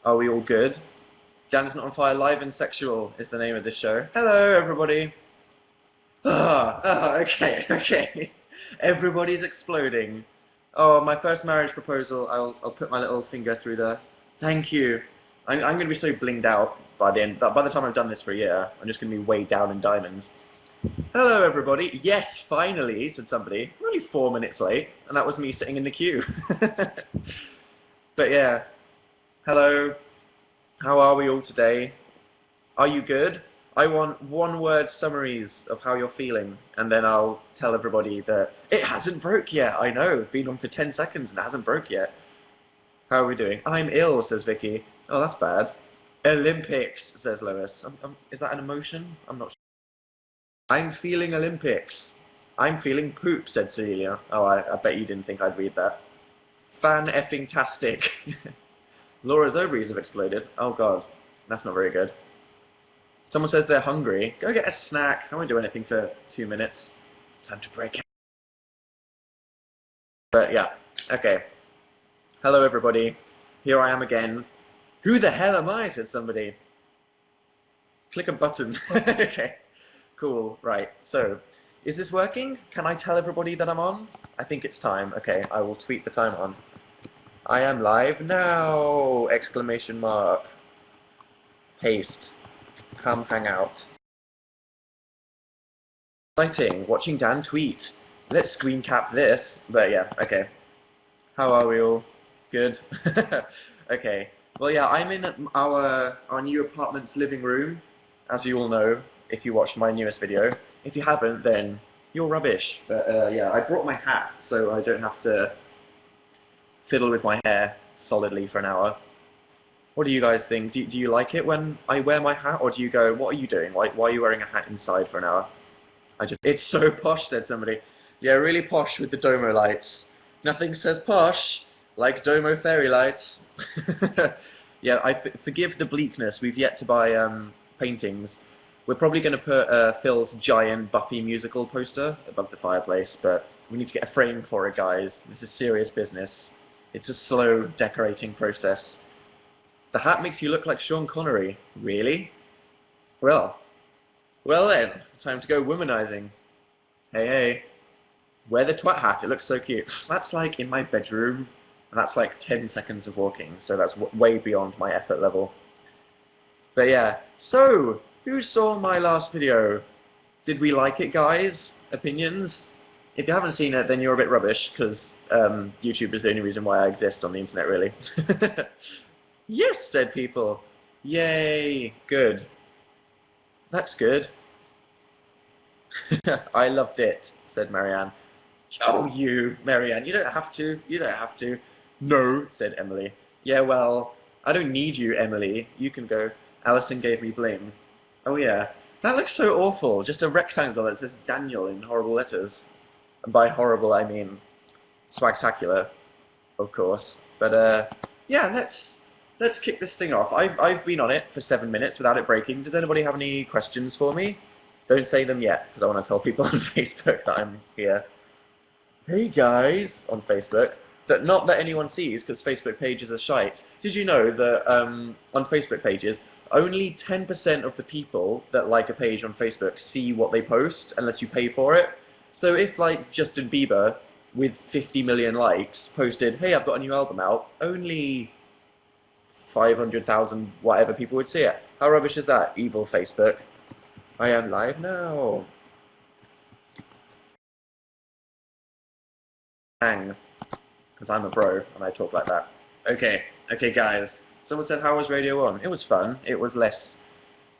Are we all good? Danisnotonfire Live and Sexual is the name of this show. Hello, everybody. Okay. Everybody's exploding. Oh, my first marriage proposal. I'll put my little finger through there. Thank you. I'm going to be so blinged out by the end. By the time I've done this for a year, I'm just going to be weighed down in diamonds. Hello, everybody. Yes, finally, said somebody. I'm only 4 minutes late, and that was me sitting in the queue. But yeah, hello. How are we all today? Are you good? I want one-word summaries of how you're feeling, and then I'll tell everybody that it hasn't broke yet. I know, been on for 10 seconds and it hasn't broke yet. How are we doing? I'm ill, says Vicky. Oh, that's bad. Olympics, says Lois. Is that an emotion? I'm not sure. I'm feeling Olympics. I'm feeling poop, said Celia. Oh, I bet you didn't think I'd read that. Fan-effing-tastic. Laura's ovaries have exploded. Oh god, that's not very good. Someone says they're hungry. Go get a snack. I won't do anything for 2 minutes. Time to break it. But yeah, okay. Hello everybody. Here I am again. Who the hell am I? Said somebody. Click a button. Okay. Cool. Right. So, is this working? Can I tell everybody that I'm on? I think it's time. Okay, I will tweet the time on. I am live now! Exclamation mark. Paste. Come hang out. Exciting. Watching Dan tweet. Let's screen cap this. But yeah, okay. How are we all? Good? Okay. Well, yeah, I'm in our new apartment's living room, as you all know, if you watched my newest video. If you haven't, then you're rubbish. But yeah, I brought my hat, so I don't have to fiddle with my hair solidly for an hour. What do you guys think? Do you like it when I wear my hat, or do you go, what are you doing? Why are you wearing a hat inside for an hour? It's so posh, said somebody. Yeah, really posh with the Domo lights. Nothing says posh like Domo fairy lights. Yeah, I forgive the bleakness. We've yet to buy paintings. We're probably going to put Phil's giant Buffy musical poster above the fireplace, but we need to get a frame for it, guys. This is serious business. It's a slow decorating process. The hat makes you look like Sean Connery. Really? Well then, time to go womanizing. Hey. Wear the twat hat, it looks so cute. That's like in my bedroom, and that's like 10 seconds of walking, so that's way beyond my effort level. But yeah, so, who saw my last video? Did we like it, guys? Opinions? If you haven't seen it, then you're a bit rubbish, because YouTube is the only reason why I exist on the internet, really. Yes, said people. Yay, good. That's good. I loved it, said Marianne. Oh, you, Marianne, you don't have to. You don't have to. No, said Emily. Yeah, well, I don't need you, Emily. You can go. Alison gave me bling. Oh, yeah. That looks so awful. Just a rectangle that says Daniel in horrible letters. And by horrible, I mean swagtacular, of course. But, yeah, let's kick this thing off. I've been on it for 7 minutes without it breaking. Does anybody have any questions for me? Don't say them yet, because I want to tell people on Facebook that I'm here. Hey guys, on Facebook. Not that anyone sees, because Facebook pages are shite. Did you know that on Facebook pages, only 10% of the people that like a page on Facebook see what they post unless you pay for it? So if like Justin Bieber, with 50 million likes, posted, hey, I've got a new album out, only 500,000 whatever people would see it. How rubbish is that, evil Facebook? I am live now. Hang. Because I'm a bro and I talk like that. Okay, guys. Someone said, how was Radio 1? It was fun. It was less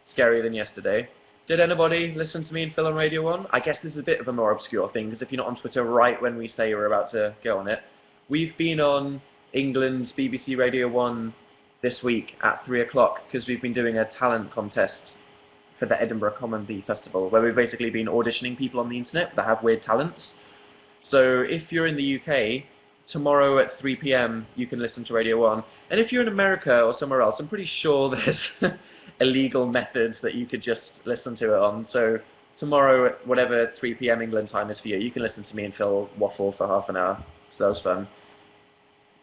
scary than yesterday. Did anybody listen to me and Phil on Radio 1? I guess this is a bit of a more obscure thing, because if you're not on Twitter right when we say we're about to go on it, we've been on England's BBC Radio 1 this week at 3 o'clock, because we've been doing a talent contest for the Edinburgh Comedy Festival, where we've basically been auditioning people on the internet that have weird talents. So if you're in the UK, tomorrow at 3 p.m. you can listen to Radio 1. And if you're in America or somewhere else, I'm pretty sure there's illegal methods that you could just listen to it on. So tomorrow at whatever 3 p.m. England time is for you, you can listen to me and Phil waffle for half an hour. So that was fun.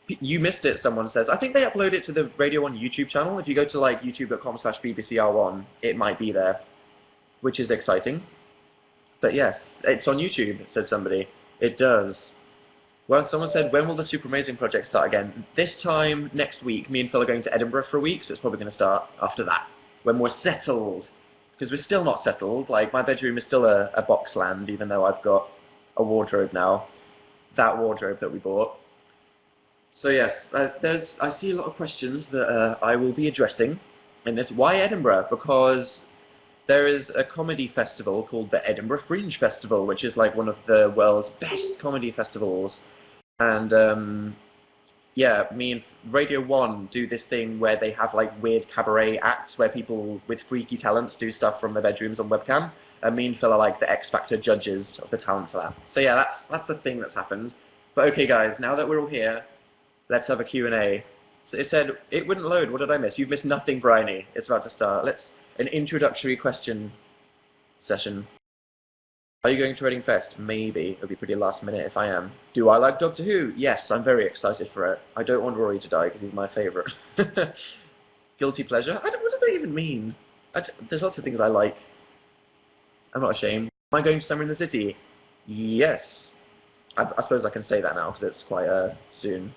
You missed it, someone says. I think they upload it to the Radio 1 YouTube channel. If you go to like youtube.com/bbcr1, it might be there, which is exciting. But yes, it's on YouTube, said somebody. It does. Well, someone said, when will the Super Amazing project start again? This time next week, me and Phil are going to Edinburgh for a week, so it's probably going to start after that, when we're settled. Because we're still not settled. Like, my bedroom is still a box land, even though I've got a wardrobe now. That wardrobe that we bought. So yes, I see a lot of questions that I will be addressing in this. Why Edinburgh? Because there is a comedy festival called the Edinburgh Fringe Festival, which is like one of the world's best comedy festivals. And yeah, me and Radio 1 do this thing where they have like weird cabaret acts where people with freaky talents do stuff from their bedrooms on webcam. And me and Phil are like the X Factor judges of the talent for that. So yeah, that's a thing that's happened. But okay guys, now that we're all here, let's have a Q&A. So it said, it wouldn't load. What did I miss? You've missed nothing, Bryony. It's about to start. An introductory question session. Are you going to Reading Fest? Maybe. It'll be pretty last minute if I am. Do I like Doctor Who? Yes, I'm very excited for it. I don't want Rory to die because he's my favourite. Guilty pleasure? What does that even mean? There's lots of things I like. I'm not ashamed. Am I going to Summer in the City? Yes. I suppose I can say that now because it's quite soon.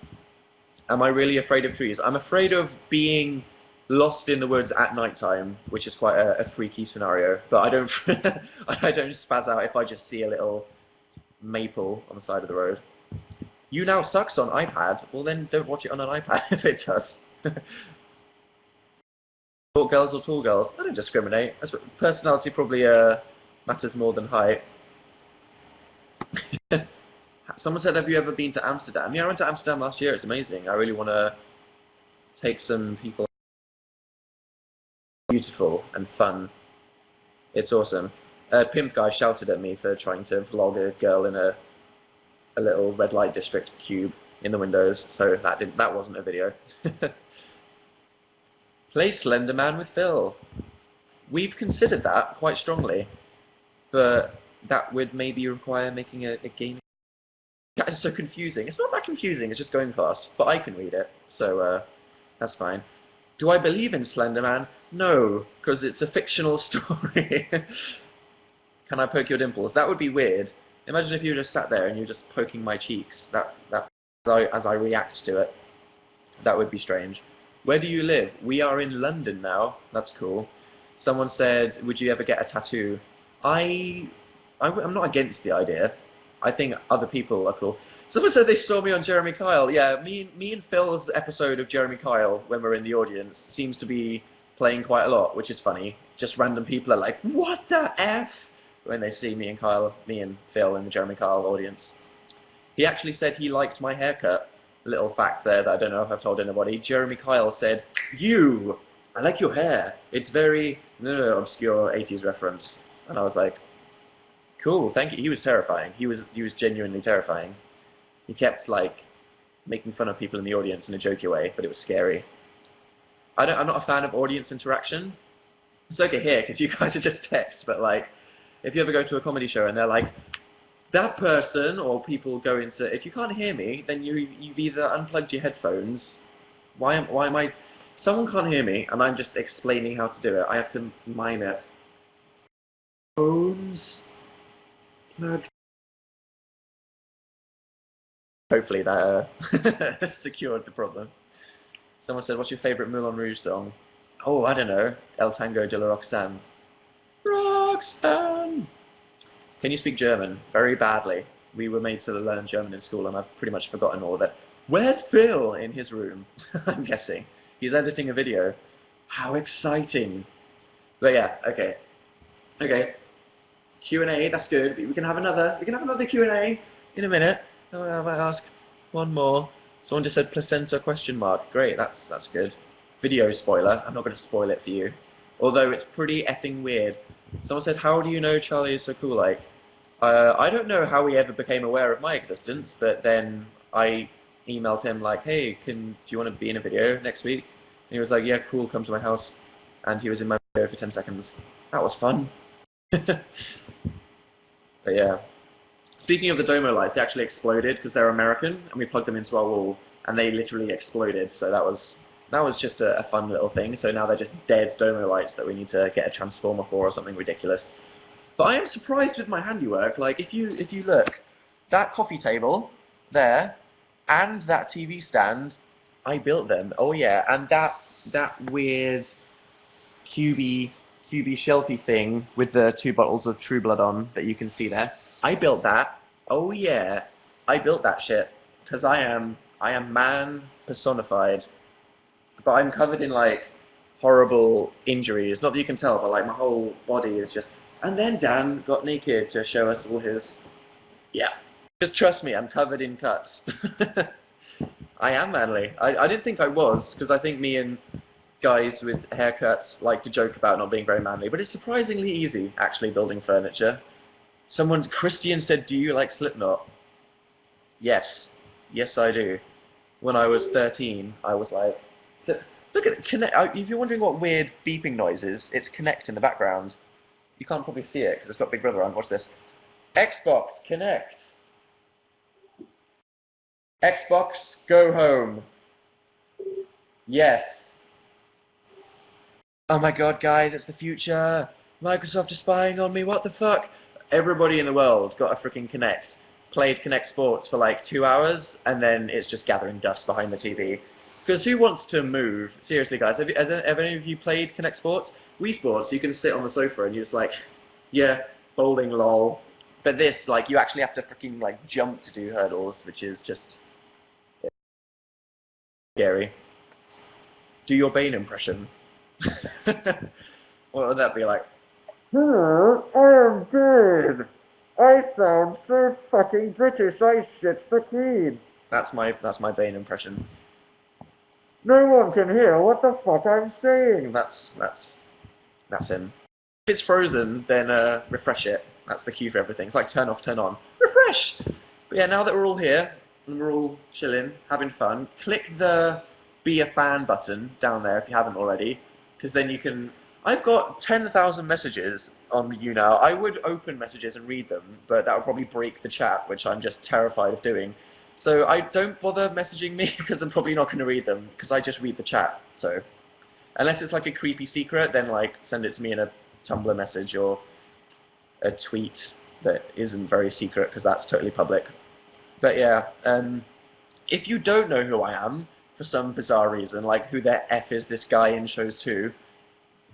Am I really afraid of trees? I'm afraid of being lost in the woods at night time, which is quite a freaky scenario. But I don't I don't spaz out if I just see a little maple on the side of the road. Younow sucks on iPad. Well, then don't watch it on an iPad if it does. Short girls or tall girls? I don't discriminate. Personality probably matters more than height. Someone said, have you ever been to Amsterdam? Yeah, I went to Amsterdam last year. It's amazing. I really want to take some people. Beautiful and fun. It's awesome. Pimp guy shouted at me for trying to vlog a girl in a little red light district cube in the windows, so that wasn't a video. Play Slender Man with Phil. We've considered that quite strongly, but that would maybe require making a game. That is so confusing. It's not that confusing, it's just going fast, but I can read it, so that's fine. Do I believe in Slender Man? No, because it's a fictional story. Can I poke your dimples? That would be weird. Imagine if you just sat there and you're just poking my cheeks. As I react to it. That would be strange. Where do you live? We are in London now. That's cool. Someone said, would you ever get a tattoo? I'm not against the idea. I think other people are cool. Someone said they saw me on Jeremy Kyle. Yeah, me and Phil's episode of Jeremy Kyle, when we're in the audience, seems to be playing quite a lot, which is funny. Just random people are like, what the F? When they see me and Phil in the Jeremy Kyle audience. He actually said he liked my haircut. A little fact there that I don't know if I've told anybody. Jeremy Kyle said, I like your hair. It's very obscure 80s reference. And I was like, cool, thank you. He was terrifying. He was genuinely terrifying. He kept like making fun of people in the audience in a jokey way, but it was scary. I'm not a fan of audience interaction. It's okay here because you guys are just text, but like if you ever go to a comedy show and they're like, that person, or people go into, if you can't hear me, then you've either unplugged your headphones. Why am I? Someone can't hear me, and I'm just explaining how to do it. I have to mime it. Phones. Plug. Hopefully that secured the problem. Someone said, what's your favourite Moulin Rouge song? Oh, I don't know. El Tango de la Roxanne. Roxanne! Can you speak German? Very badly. We were made to learn German in school and I've pretty much forgotten all of it. Where's Phil? In his room, I'm guessing. He's editing a video. How exciting. But yeah, okay. Okay. Q&A, that's good. We can have another Q&A in a minute. I might ask one more. Someone just said placenta question mark. Great, that's good. Video spoiler. I'm not going to spoil it for you. Although it's pretty effing weird. Someone said, how do you know Charlie is so cool like? I don't know how he ever became aware of my existence, but then I emailed him like, hey, do you want to be in a video next week? And he was like, yeah, cool, come to my house. And he was in my video for 10 seconds. That was fun. But yeah. Speaking of the Domo lights, they actually exploded because they're American, and we plugged them into our wall, and they literally exploded. So that was just a fun little thing. So now they're just dead domo lights that we need to get a transformer for or something ridiculous. But I am surprised with my handiwork. Like if you look, that coffee table there and that TV stand, I built them. Oh yeah, and that weird cubey shelfy thing with the 2 bottles of True Blood on that you can see there. I built that. Oh yeah, I built that shit because I am man personified. But I'm covered in like horrible injuries. Not that you can tell, but like my whole body is just. And then Dan got naked to show us all his. Yeah, just trust me, I'm covered in cuts. I am manly. I didn't think I was because I think me and guys with haircuts like to joke about not being very manly, but it's surprisingly easy actually building furniture. Christian said, "Do you like Slipknot?" Yes, yes I do. When I was 13, I was like, look at Connect. If you're wondering what weird beeping noise is, it's Connect in the background. You can't probably see it because it's got Big Brother on. Watch this. Xbox Connect. Xbox, go home. Yes. Oh my god, guys, it's the future. Microsoft is spying on me. What the fuck? Everybody in the world got a freaking Kinect. Played Kinect Sports for like 2 hours, and then it's just gathering dust behind the TV. Because who wants to move? Seriously, guys, have any of you played Kinect Sports? Wii Sports, you can sit on the sofa and you're just like, yeah, bowling, lol. But this, like, you actually have to freaking like jump to do hurdles, which is just scary. Do your Bane impression. What would that be like? I am dead. I sound so fucking British. I shit the queen. That's my Bane impression. No one can hear what the fuck I'm saying. That's him. If it's frozen, then refresh it. That's the key for everything. It's like turn off, turn on. Refresh! But yeah, now that we're all here, and we're all chilling, having fun, click the Be a Fan button down there if you haven't already, because then you can... I've got 10,000 messages on Younow. I would open messages and read them, but that would probably break the chat, which I'm just terrified of doing. So I don't bother messaging me because I'm probably not going to read them, because I just read the chat. So unless it's like a creepy secret, then like send it to me in a Tumblr message or a tweet that isn't very secret, because that's totally public. But yeah, if you don't know who I am for some bizarre reason, like who the F is this guy in Shows 2,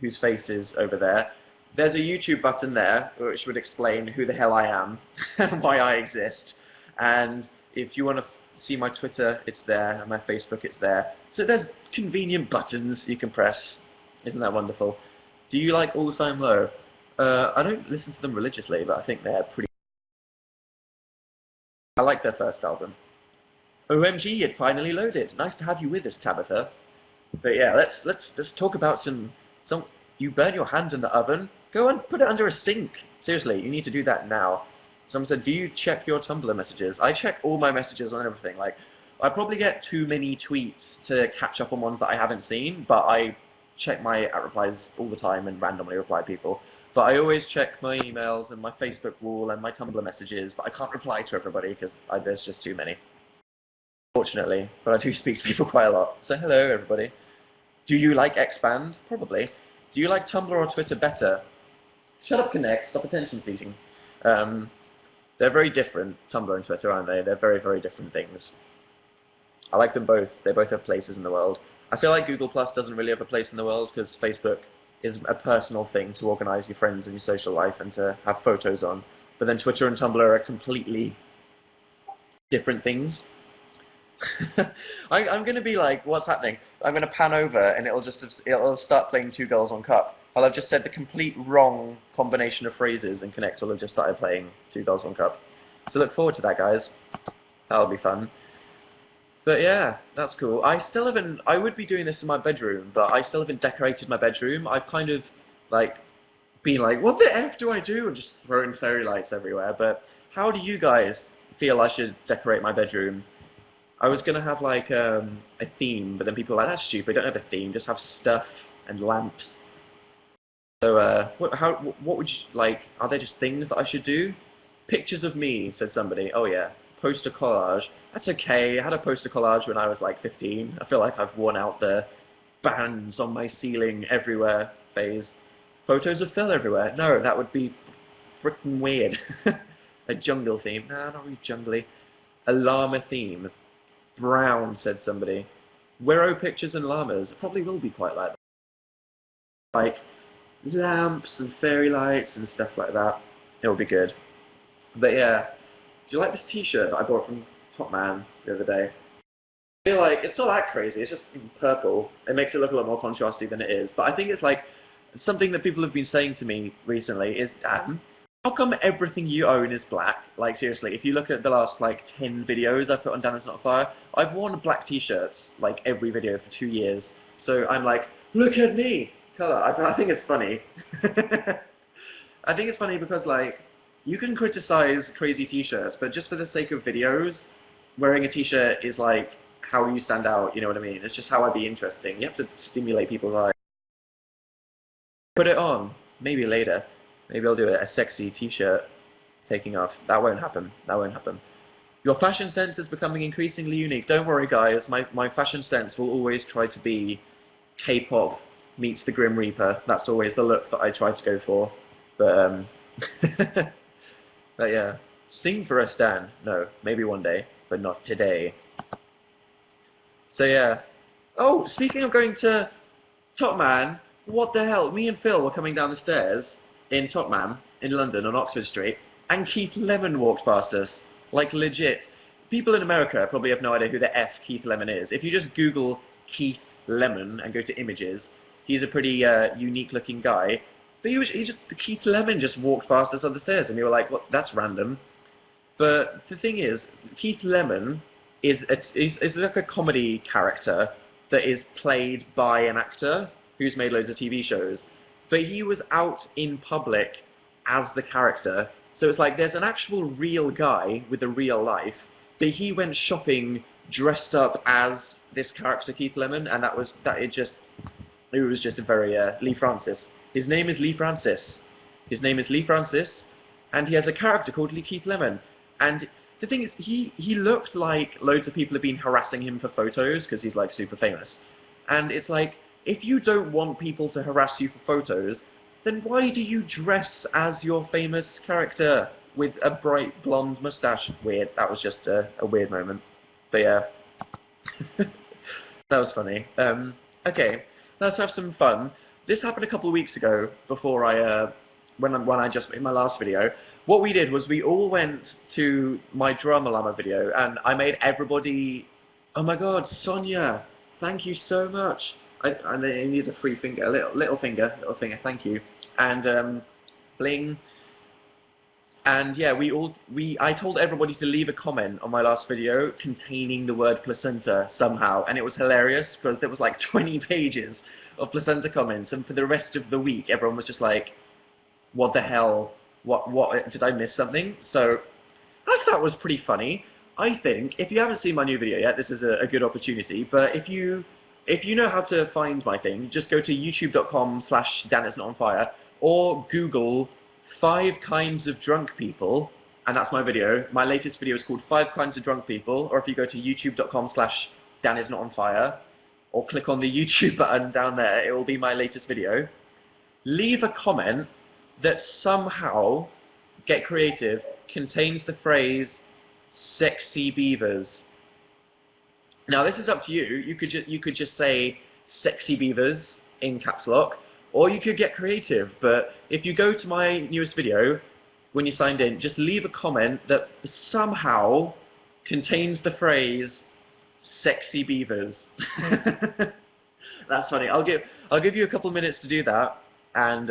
whose face is over there, there's a YouTube button there which would explain who the hell I am and why I exist. And if you want to see my Twitter, it's there, and my Facebook, it's there. So there's convenient buttons you can press. Isn't that wonderful? Do you like All Time Low? I don't listen to them religiously, but I think they're pretty... I like their first album. OMG, it finally loaded. Nice to have you with us, Tabitha. But yeah, let's talk about some... You burn your hand in the oven? Go and put it under a sink. Seriously, you need to do that now. Someone said, do you check your Tumblr messages? I check all my messages on everything. Like, I probably get too many tweets to catch up on ones that I haven't seen, but I check my @replies all the time and randomly reply people. But I always check my emails and my Facebook wall and my Tumblr messages, but I can't reply to everybody because there's just too many. Fortunately, but I do speak to people quite a lot. So hello, everybody. Do you like Expand? Probably. Do you like Tumblr or Twitter better? Shut up, Connect. Stop attention seeking. They're very different, Tumblr and Twitter, aren't they? They're very, very different things. I like them both. They both have places in the world. I feel like Google Plus doesn't really have a place in the world because Facebook is a personal thing to organize your friends and your social life and to have photos on. But then Twitter and Tumblr are completely different things. I'm going to be like, what's happening? I'm going to pan over and it'll start playing Two Girls One Cup. Well, I've just said the complete wrong combination of phrases and Connect will have just started playing Two Girls One Cup. So look forward to that, guys. That'll be fun. But yeah, that's cool. I would be doing this in my bedroom, but I still haven't decorated my bedroom. I've kind of like been like, what the F do I do? And just throwing fairy lights everywhere. But how do you guys feel I should decorate my bedroom? I was going to have like a theme, but then people were like, that's stupid, don't have a theme, just have stuff and lamps. So what would you like, are there just things that I should do? Pictures of me, said somebody. Oh yeah, poster collage. That's okay. I had a poster collage when I was like 15. I feel like I've worn out the bands on my ceiling everywhere phase. Photos of Phil everywhere. No, that would be freaking weird. A jungle theme. No, not really jungly. A llama theme. Brown, said somebody. Wirrow pictures and llamas. It probably will be quite like that. Like lamps and fairy lights and stuff like that. It'll be good. But yeah, do you like this t-shirt that I bought from Top Man the other day? I feel like it's not that crazy, it's just purple. It makes it look a lot more contrasty than it is. But I think it's like something that people have been saying to me recently is, Dan, how come everything you own is black? Like seriously, if you look at the last like 10 videos I've put on Danisnotonfire, I've worn black t-shirts like every video for 2 years. So I'm like, look at me! Colour. I think it's funny. I think it's funny because like, you can criticize crazy t-shirts, but just for the sake of videos, wearing a t-shirt is like how you stand out, you know what I mean? It's just how I'd be interesting. You have to stimulate people's eyes. Put it on. Maybe later. Maybe I'll do a sexy t-shirt taking off. That won't happen. That won't happen. Your fashion sense is becoming increasingly unique. Don't worry, guys. My fashion sense will always try to be K-pop meets the Grim Reaper. That's always the look that I try to go for. But, but yeah. Sing for us, Dan. No, maybe one day, but not today. So yeah. Oh, speaking of going to Top Man, what the hell? Me and Phil were coming down the stairs in Top Man in London on Oxford Street, and Keith Lemon walked past us. Like legit. People in America probably have no idea who the F Keith Lemon is. If you just Google Keith Lemon and go to images, he's a pretty unique looking guy. But Keith Lemon just walked past us on the stairs, and we were like, "What? That's random." But the thing is, Keith Lemon is like a comedy character that is played by an actor who's made loads of TV shows. But he was out in public as the character, so it's like there's an actual real guy with a real life, but he went shopping dressed up as this character Keith Lemon, and it was just a very Lee Francis. His name is Lee Francis. His name is Lee Francis, and he has a character called Keith Lemon. And the thing is, he looked like loads of people have been harassing him for photos because he's like super famous. And it's like, if you don't want people to harass you for photos, then why do you dress as your famous character with a bright blonde mustache? Weird. That was just a weird moment. But yeah. That was funny. Okay, let's have some fun. This happened a couple of weeks ago before when I just made my last video. What we did was we all went to my Drama Llama video, and I made everybody. Oh my God, Sonia! Thank you so much. I need a free finger, little finger. Thank you. And bling. And yeah, I told everybody to leave a comment on my last video containing the word placenta somehow, and it was hilarious because there was like 20 pages of placenta comments, and for the rest of the week, everyone was just like, "What the hell? What? Did I miss something?" So that was pretty funny. I think if you haven't seen my new video yet, this is a good opportunity. But if you know how to find my thing, just go to youtube.com/Danisnotonfire or Google 5 kinds of drunk people, and that's my video. My latest video is called 5 kinds of drunk people, or if you go to youtube.com/Danisnotonfire or click on the YouTube button down there, it will be my latest video. Leave a comment that somehow, get creative, contains the phrase sexy beavers. Now this is up to you. You could just say sexy beavers in caps lock, or you could get creative. But if you go to my newest video, when you signed in, just leave a comment that somehow contains the phrase sexy beavers. That's funny. I'll give you a couple of minutes to do that, and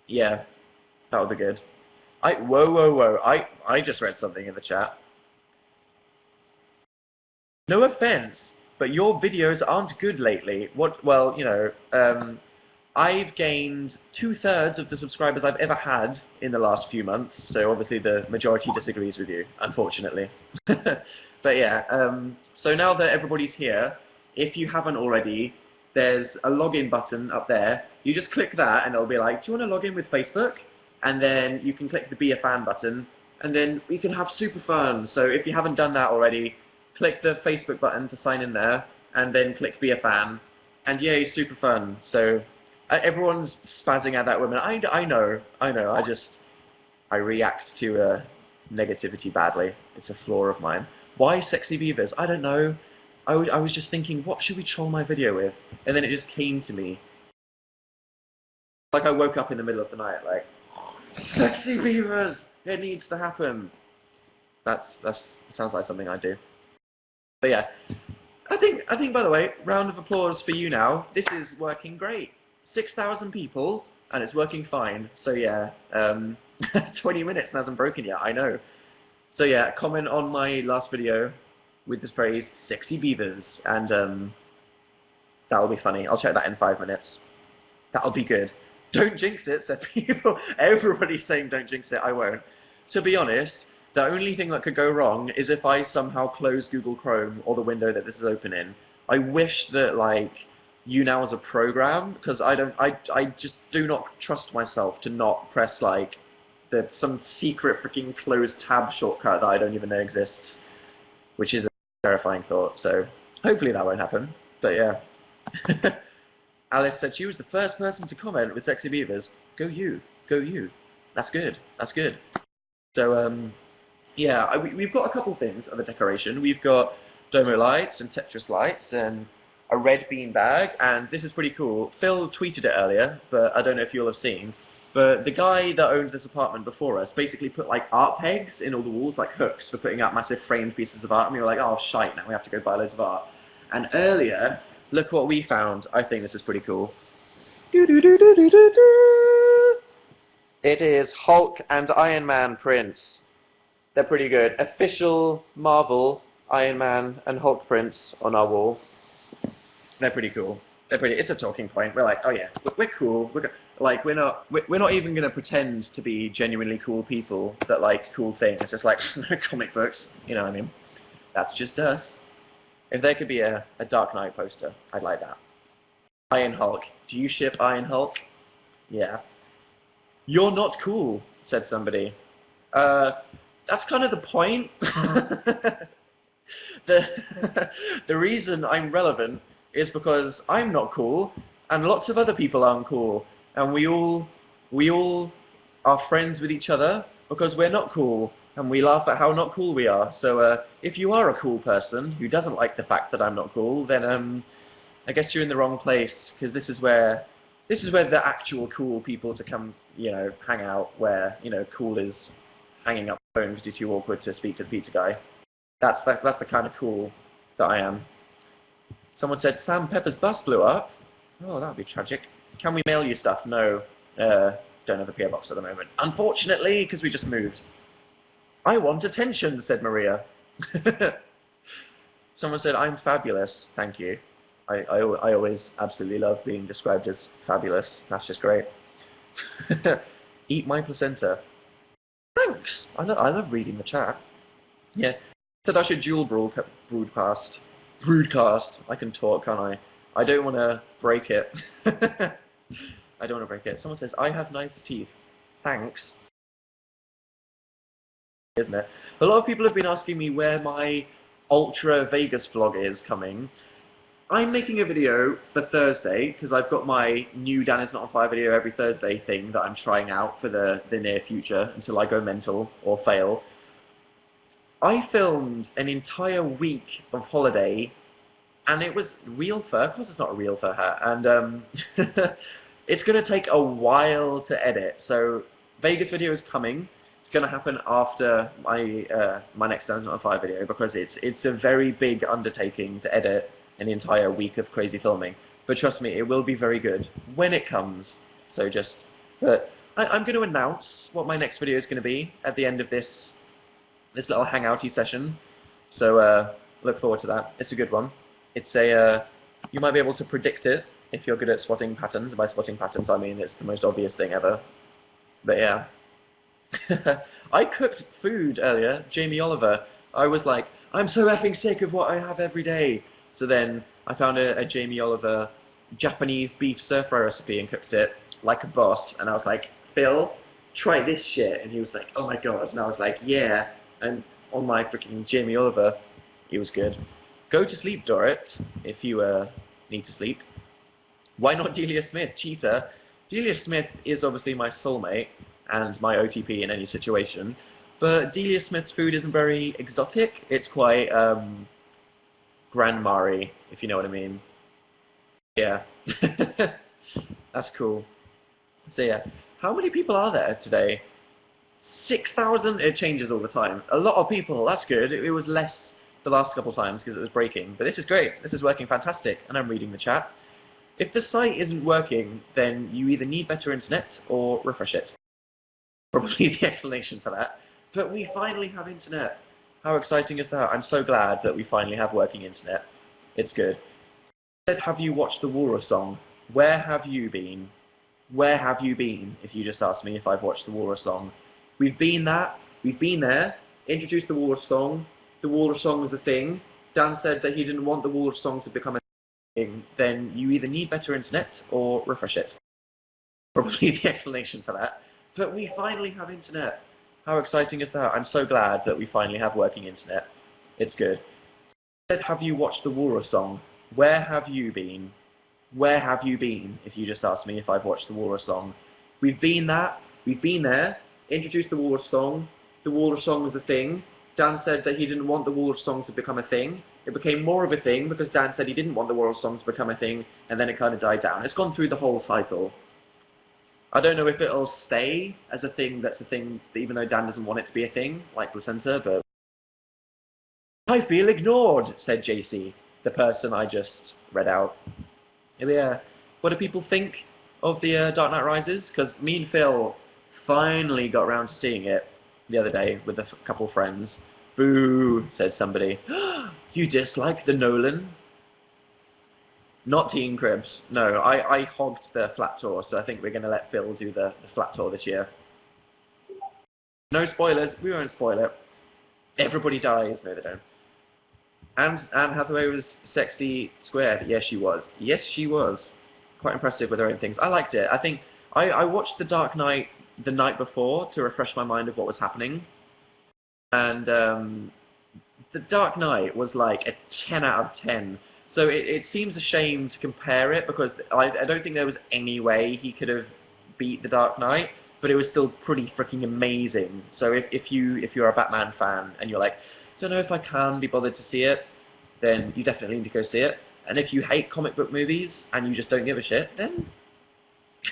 yeah, that would be good. Whoa. I just read something in the chat. No offense, but your videos aren't good lately. Well, you know, I've gained 2/3 of the subscribers I've ever had in the last few months, so obviously the majority disagrees with you, unfortunately. But yeah, so now that everybody's here, if you haven't already, there's a login button up there. You just click that and it'll be like, do you want to log in with Facebook? And then you can click the Be a Fan button, and then we can have super fun. So if you haven't done that already, click the Facebook button to sign in there, and then click be a fan, and yay, super fun. So everyone's spazzing at that woman. I know. I react to negativity badly. It's a flaw of mine. Why sexy beavers? I don't know. I was just thinking, what should we troll my video with? And then it just came to me. Like I woke up in the middle of the night, like, sexy beavers! It needs to happen. That's sounds like something I do. But yeah, I think by the way, round of applause for Younow. This is working great. 6,000 people, and it's working fine. So yeah, 20 minutes hasn't broken yet. I know. So yeah, comment on my last video with this phrase "sexy beavers," and that'll be funny. I'll check that in 5 minutes. That'll be good. Don't jinx it, said people. Everybody's saying don't jinx it. I won't. To be honest, the only thing that could go wrong is if I somehow close Google Chrome or the window that this is open in. I wish that like Younow was a program, because I just do not trust myself to not press like some secret freaking closed tab shortcut that I don't even know exists, which is a terrifying thought. So hopefully that won't happen. But yeah. Alice said she was the first person to comment with sexy beavers. Go you. Go you. That's good. That's good. So, yeah, we've got a couple things of a decoration. We've got Domo lights and Tetris lights and a red bean bag, and this is pretty cool. Phil tweeted it earlier, but I don't know if you'll have seen. But the guy that owned this apartment before us basically put like art pegs in all the walls, like hooks for putting out massive framed pieces of art, and we were like, oh shite, now we have to go buy loads of art. And earlier, look what we found. I think this is pretty cool. It is Hulk and Iron Man prints. They're pretty good. Official Marvel Iron Man and Hulk prints on our wall. They're pretty cool. They're pretty. It's a talking point. We're like, oh yeah, we're cool. We're not even gonna pretend to be genuinely cool people that like cool things. It's just like comic books. You know what I mean? That's just us. If there could be a Dark Knight poster, I'd like that. Iron Hulk. Do you ship Iron Hulk? Yeah. You're not cool, said somebody. That's kind of the point. The reason I'm relevant is because I'm not cool, and lots of other people aren't cool, and we all are friends with each other because we're not cool. And we laugh at how not cool we are. So if you are a cool person who doesn't like the fact that I'm not cool, then I guess you're in the wrong place, because this is where the actual cool people to come, you know, hang out. Where, you know, cool is hanging up the phone because you're too awkward to speak to the pizza guy. That's the kind of cool that I am. Someone said Sam Pepper's bus blew up. Oh, that would be tragic. Can we mail you stuff? No, don't have a PO box at the moment, unfortunately, because we just moved. I want attention, said Maria. Someone said, I'm fabulous. Thank you. I always absolutely love being described as fabulous. That's just great. Eat my placenta. Thanks. I love reading the chat. Yeah. Said I should dual broadcast. Broadcast. I can talk, can't I? I don't want to break it. I don't want to break it. Someone says, I have nice teeth. Thanks. Isn't it? A lot of people have been asking me where my Ultra Vegas vlog is coming. I'm making a video for Thursday because I've got my new Danisnotonfire video every Thursday thing that I'm trying out for the near future until I go mental or fail. I filmed an entire week of holiday, and it was real fur. Of course it's not a real fur hat, and it's going to take a while to edit. So Vegas video is coming. It's going to happen after my next Danisnotonfire video, because it's a very big undertaking to edit an entire week of crazy filming. But trust me, it will be very good when it comes. So but I'm going to announce what my next video is going to be at the end of this little hangouty session. So look forward to that. It's a good one. It's you might be able to predict it if you're good at spotting patterns. By spotting patterns, I mean it's the most obvious thing ever. But yeah. I cooked food earlier, Jamie Oliver. I was like, I'm so effing sick of what I have every day. So then I found a Jamie Oliver Japanese beef stir fry recipe and cooked it like a boss. And I was like, Phil, try this shit. And he was like, oh my god. And I was like, yeah. And on my freaking Jamie Oliver, he was good. Go to sleep, Dorrit, if you need to sleep. Why not Delia Smith? Cheater. Delia Smith is obviously my soulmate and my OTP in any situation. But Delia Smith's food isn't very exotic. It's quite grandma-y, if you know what I mean. Yeah. That's cool. So yeah, how many people are there today? 6,000? It changes all the time. A lot of people, that's good. It was less the last couple of times because it was breaking. But this is great. This is working fantastic. And I'm reading the chat. If the site isn't working, then you either need better internet or refresh it. Probably the explanation for that. But we finally have internet. How exciting is that? I'm so glad that we finally have working internet. It's good. Have you watched the Walrus song? Where have you been? Where have you been? If you just asked me if I've watched the Walrus song. We've been that. We've been there. Introduced the Walrus song. The Walrus song was the thing. Dan said that he didn't want the Walrus song to become a thing. Then you either need better internet or refresh it. Probably the explanation for that. But we finally have internet. How exciting is that? I'm so glad that we finally have working internet. It's good. Have you watched the Walrus song? Where have you been? Where have you been? If you just asked me if I've watched the Walrus song. We've been that. We've been there. Introduced the Walrus song. The Walrus song was the thing. Dan said that he didn't want the Walrus song to become a thing. It became more of a thing because Dan said he didn't want the Walrus song to become a thing, and then it kind of died down. It's gone through the whole cycle. I don't know if it'll stay as a thing that's a thing, even though Dan doesn't want it to be a thing, like placenta, but... I feel ignored, said JC, the person I just read out. Yeah, what do people think of the Dark Knight Rises? Because me and Phil finally got around to seeing it the other day with a couple of friends. Boo, said somebody. You dislike the Nolan? Not Teen Cribs. No, I hogged the flat tour, so I think we're going to let Phil do the flat tour this year. No spoilers. We won't spoil it. Everybody dies. No, they don't. And Anne Hathaway was sexy squared. Yes, she was. Yes, she was. Quite impressive with her own things. I liked it. I think I watched The Dark Knight the night before to refresh my mind of what was happening. And The Dark Knight was like a 10 out of 10. So it seems a shame to compare it because I don't think there was any way he could have beat The Dark Knight, but it was still pretty freaking amazing. So if you're a Batman fan and you're like, don't know if I can be bothered to see it, then you definitely need to go see it. And if you hate comic book movies and you just don't give a shit, then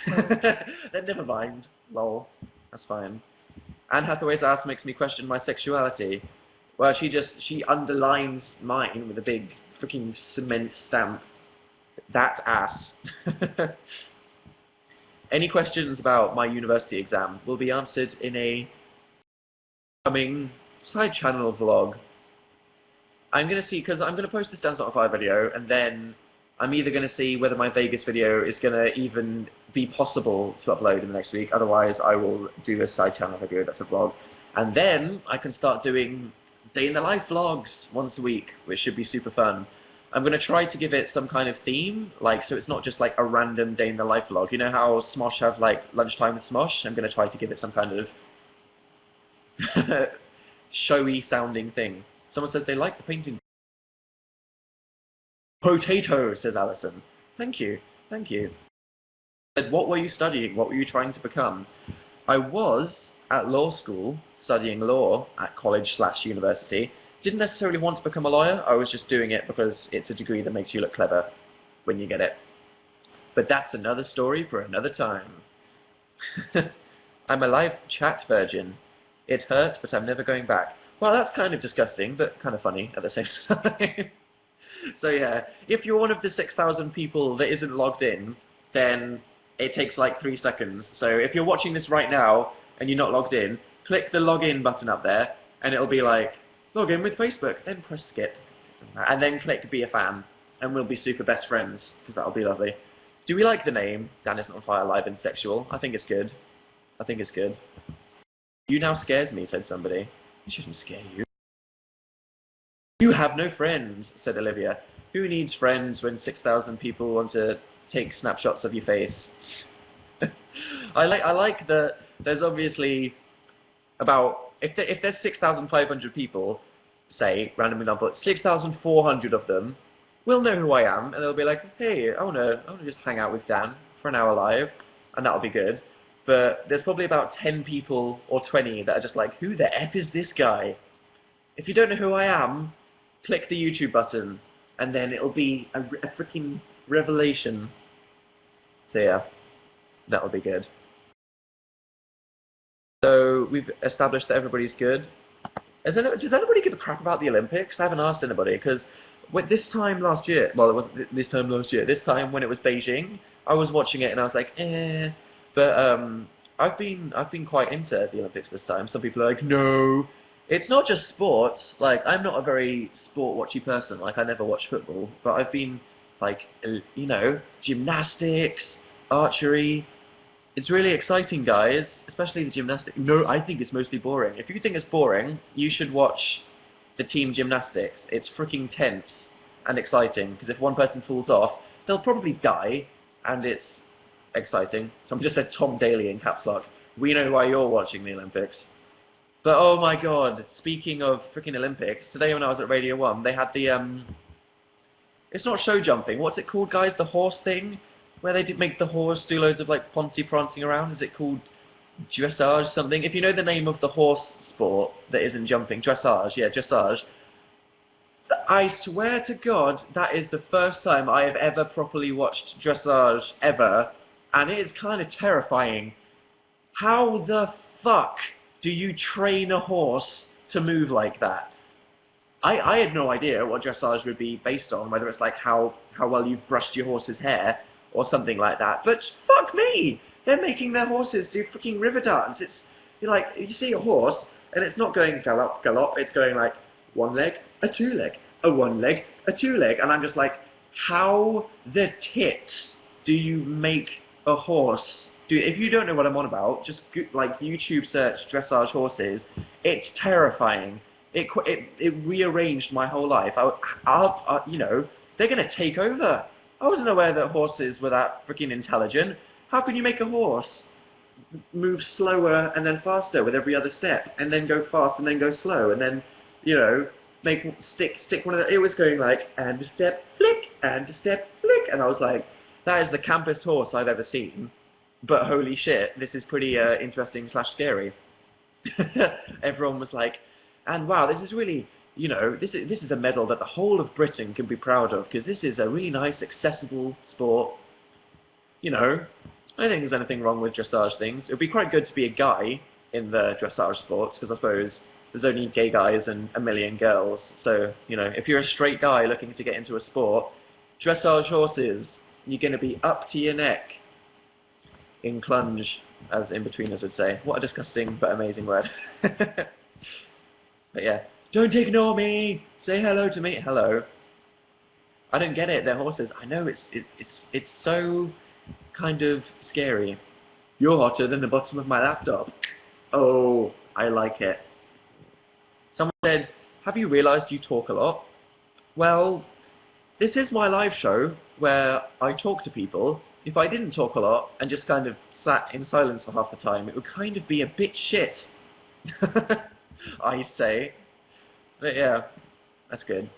then never mind. Lol, that's fine. Anne Hathaway's ass makes me question my sexuality. Well, she underlines mine with a big freaking cement stamp. That ass. Any questions about my university exam will be answered in a coming side channel vlog. I'm going to see, because I'm going to post this Danisnotonfire video, and then I'm either going to see whether my Vegas video is going to even be possible to upload in the next week. Otherwise, I will do a side channel video that's a vlog. And then I can start doing day in the life vlogs once a week, which should be super fun. I'm going to try to give it some kind of theme, like, so it's not just like a random day in the life vlog. You know how Smosh have like lunchtime with Smosh? I'm going to try to give it some kind of showy sounding thing. Someone said they like the painting. Potato, says Alison. Thank you. Thank you. What were you studying? What were you trying to become? I was at law school studying law at college/university. Didn't necessarily want to become a lawyer. I was just doing it because it's a degree that makes you look clever when you get it. But that's another story for another time. I'm a live chat virgin. It hurt, but I'm never going back. Well, that's kind of disgusting, but kind of funny at the same time. So yeah, if you're one of the 6,000 people that isn't logged in, then it takes like 3 seconds. So if you're watching this right now and you're not logged in, click the login button up there, and it'll be like, log in with Facebook, then press skip, and then click be a fan, and we'll be super best friends, because that'll be lovely. Do we like the name, Danisnotonfire Live and Sexual? I think it's good. I think it's good. Younow scares me, said somebody. It shouldn't scare you. You have no friends, said Olivia. Who needs friends when 6,000 people want to take snapshots of your face? I like the there's obviously about, if there's 6,500 people, say, random example, 6,400 of them will know who I am, and they'll be like, hey, I wanna just hang out with Dan for an hour live, and that'll be good. But there's probably about 10 people or 20 that are just like, who the F is this guy? If you don't know who I am, click the YouTube button, and then it'll be a freaking revelation. So yeah, that'll be good. So we've established that everybody's good. Does anybody give a crap about the Olympics? I haven't asked anybody, because this time last year, well, it wasn't this time last year, this time when it was Beijing, I was watching it and I was like, eh. But I've been quite into the Olympics this time. Some people are like, no. It's not just sports. Like, I'm not a very sport-watchy person. Like, I never watch football. But I've been, like, you know, gymnastics, archery. It's really exciting, guys. Especially the gymnastics. No, I think it's mostly boring. If you think it's boring, you should watch the team gymnastics. It's freaking tense and exciting. Because if one person falls off, they'll probably die. And it's exciting. Someone just said Tom Daly in caps lock. We know why you're watching the Olympics. But oh my god, speaking of freaking Olympics, today when I was at Radio 1, they had the, it's not show jumping, what's it called, guys? The horse thing? Where they did make the horse do loads of, like, prancing around? Is it called dressage something? If you know the name of the horse sport that isn't jumping, dressage, yeah, dressage. I swear to God, that is the first time I have ever properly watched dressage, ever, and it is kind of terrifying. How the fuck do you train a horse to move like that? I had no idea what dressage would be based on, whether it's like how well you've brushed your horse's hair or something like that. But fuck me! They're making their horses do freaking river dance. You're like, you see a horse, and it's not going gallop, gallop, it's going like one leg, a two leg, a one leg, a two leg, and I'm just like, how the tits do you make a horse? Dude, if you don't know what I'm on about, just like YouTube search dressage horses. It's terrifying. It rearranged my whole life. You know, they're gonna take over. I wasn't aware that horses were that freaking intelligent. How can you make a horse move slower and then faster with every other step, and then go fast and then go slow, and then, you know, stick one of the. It was going like, and a step flick, and a step flick, and I was like, that is the campest horse I've ever seen. But holy shit, this is pretty interesting / scary. Everyone was like, and wow, this is really, you know, this is a medal that the whole of Britain can be proud of, because this is a really nice, accessible sport. You know, I don't think there's anything wrong with dressage things. It would be quite good to be a guy in the dressage sports, because I suppose there's only gay guys and a million girls. So, you know, if you're a straight guy looking to get into a sport, dressage horses, you're going to be up to your neck in clunge, as in-betweeners would say. What a disgusting but amazing word. But yeah, don't ignore me! Say hello to me! Hello. I don't get it, they're horses. I know, it's so kind of scary. You're hotter than the bottom of my laptop. Oh, I like it. Someone said, have you realised you talk a lot? Well, this is my live show where I talk to people. If I didn't talk a lot and just kind of sat in silence for half the time, it would kind of be a bit shit. I'd say. But yeah, that's good.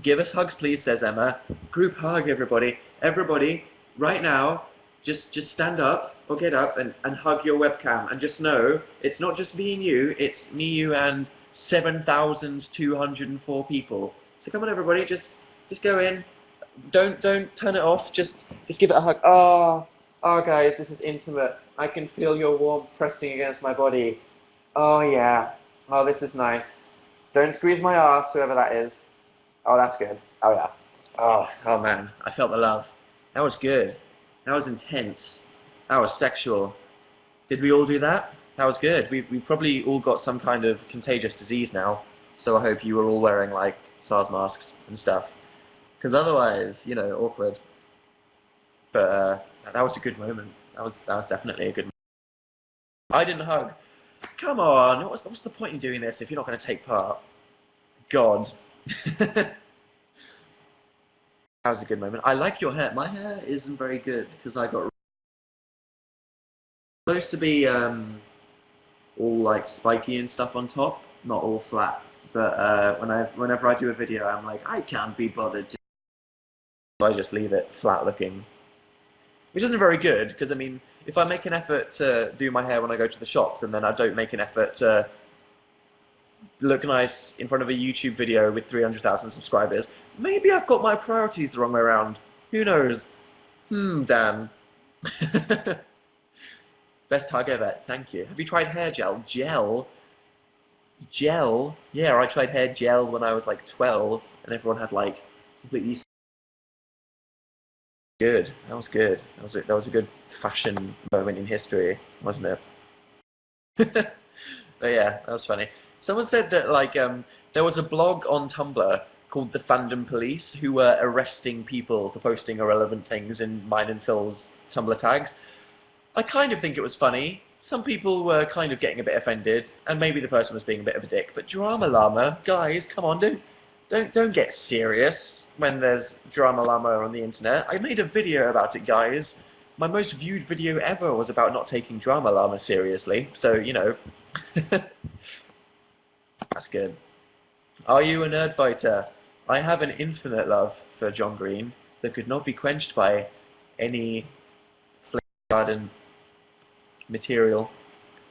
Give us hugs, please, says Emma. Group hug, everybody. Everybody, right now, just stand up or get up and hug your webcam. And just know, it's not just me and you, it's me, you, and 7,204 people. So come on, everybody, just go in. Don't turn it off. Just give it a hug. Oh, guys, this is intimate. I can feel your warmth pressing against my body. Oh yeah. Oh, this is nice. Don't squeeze my ass, whoever that is. Oh, that's good. Oh yeah. Oh man, I felt the love. That was good. That was intense. That was sexual. Did we all do that? That was good. We probably all got some kind of contagious disease now. So I hope you were all wearing like SARS masks and stuff. Because otherwise, you know, awkward. But that was a good moment. That was definitely a good moment. I didn't hug. Come on, what's the point in doing this if you're not going to take part? God. That was a good moment. I like your hair. My hair isn't very good because I got supposed to be all like spiky and stuff on top, not all flat. But whenever I do a video, I'm like, I can't be bothered. So I just leave it flat looking, which isn't very good because I mean, if I make an effort to do my hair when I go to the shops and then I don't make an effort to look nice in front of a YouTube video with 300,000 subscribers, maybe I've got my priorities the wrong way around. Who knows? Dan. Best hug ever. Thank you. Have you tried hair gel? Gel? Yeah, I tried hair gel when I was like 12 and everyone had like completely good. That was good. That was a good fashion moment in history, wasn't it? But yeah, that was funny. Someone said that like there was a blog on Tumblr called the Fandom Police who were arresting people for posting irrelevant things in mine and Phil's Tumblr tags. I kind of think it was funny. Some people were kind of getting a bit offended, and maybe the person was being a bit of a dick. But Drama Llama, guys, come on, don't get serious when there's Drama Llama on the internet. I made a video about it, guys. My most viewed video ever was about not taking Drama Llama seriously. So, you know, that's good. Are you a nerd fighter? I have an infinite love for John Green that could not be quenched by any garden material.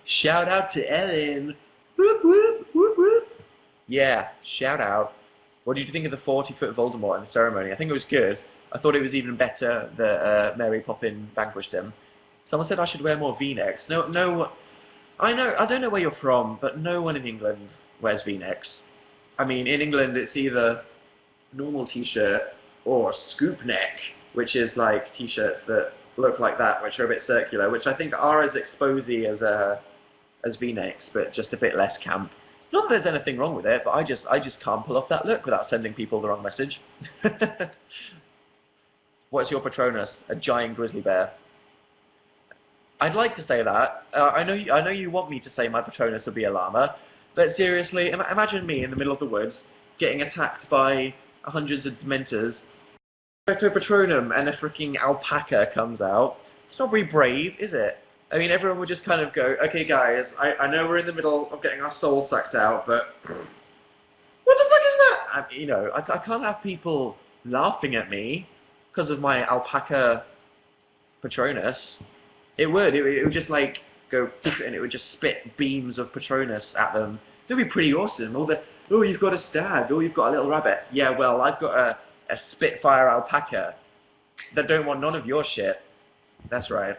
Shout out to Ellen. Whoop, whoop, whoop, whoop. Yeah, shout out. What did you think of the 40-foot Voldemort in the ceremony? I think it was good. I thought it was even better that Mary Poppins vanquished him. Someone said I should wear more V-necks. No, I don't know where you're from, but no one in England wears V-necks. I mean, in England it's either normal t-shirt or scoop neck, which is like t-shirts that look like that, which are a bit circular, which I think are as exposy as V-necks, but just a bit less camp. Not that there's anything wrong with it, but I just can't pull off that look without sending people the wrong message. What's your Patronus? A giant grizzly bear. I'd like to say that. I know you want me to say my Patronus would be a llama, but seriously, imagine me in the middle of the woods getting attacked by hundreds of Dementors. Patronum and a freaking alpaca comes out. It's not very brave, is it? I mean, everyone would just kind of go, okay guys, I know we're in the middle of getting our soul sucked out, but what the fuck is that? You know, I can't have people laughing at me because of my alpaca Patronus. It would just like go and it would just spit beams of Patronus at them. It would be pretty awesome. Oh, you've got a stag. Oh, you've got a little rabbit. Yeah, well, I've got a Spitfire alpaca that don't want none of your shit. That's right.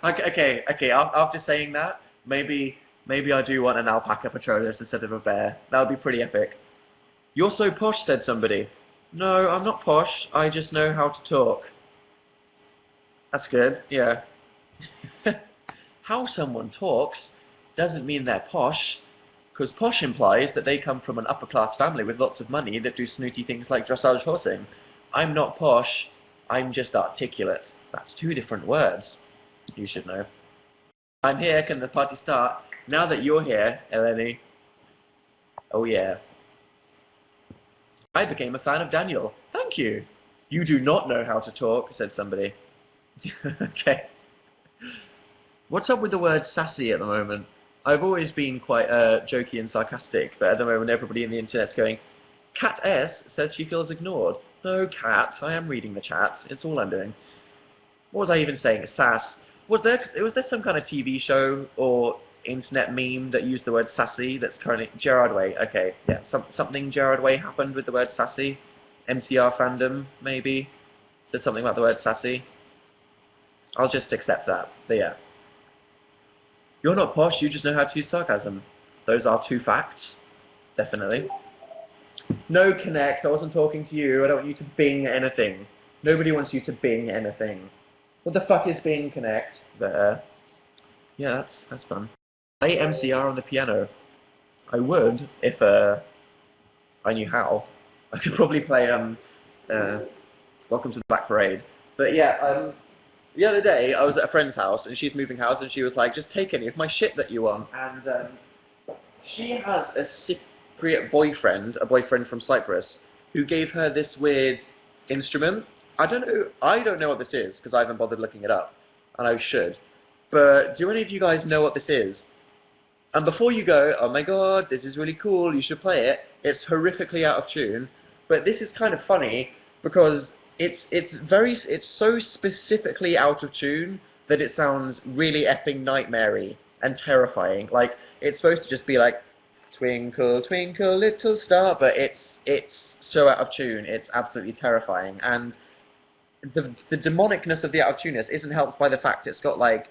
Okay. After saying that, maybe I do want an alpaca Patronus instead of a bear. That would be pretty epic. You're so posh, said somebody. No, I'm not posh. I just know how to talk. That's good. Yeah. How someone talks doesn't mean they're posh. Because posh implies that they come from an upper-class family with lots of money that do snooty things like dressage horsing. I'm not posh, I'm just articulate. That's two different words. You should know. I'm here, can the party start? Now that you're here, Eleni. Oh yeah. I became a fan of Daniel. Thank you. You do not know how to talk, said somebody. Okay. What's up with the word sassy at the moment? I've always been quite jokey and sarcastic, but at the moment everybody in the internet's going, Cat S says she feels ignored. No, Cat, I am reading the chat. It's all I'm doing. What was I even saying? Sass. Was there some kind of TV show or internet meme that used the word sassy that's currently... Gerard Way, okay. Yeah, something Gerard Way happened with the word sassy. MCR fandom, maybe. Said something about the word sassy. I'll just accept that, but yeah. You're not posh, you just know how to use sarcasm. Those are two facts. Definitely. No, Connect, I wasn't talking to you. I don't want you to Bing anything. Nobody wants you to Bing anything. What the fuck is Bing Connect? There. Yeah, that's fun. Play MCR on the piano. I would, if I knew how. I could probably play Welcome to the Black Parade. But yeah, the other day, I was at a friend's house, and she's moving house, and she was like, just take any of my shit that you want. And she has a Cypriot boyfriend, a boyfriend from Cyprus, who gave her this weird instrument. I don't know what this is, because I haven't bothered looking it up. and I should. But do any of you guys know what this is? And before you go, oh my god, this is really cool, you should play it, it's horrifically out of tune. But this is kind of funny because it's so specifically out of tune that it sounds really effing nightmare-y and terrifying. Like, it's supposed to just be like, twinkle, twinkle, little star, but it's so out of tune, it's absolutely terrifying. And the demonicness of the out of tuneness isn't helped by the fact it's got like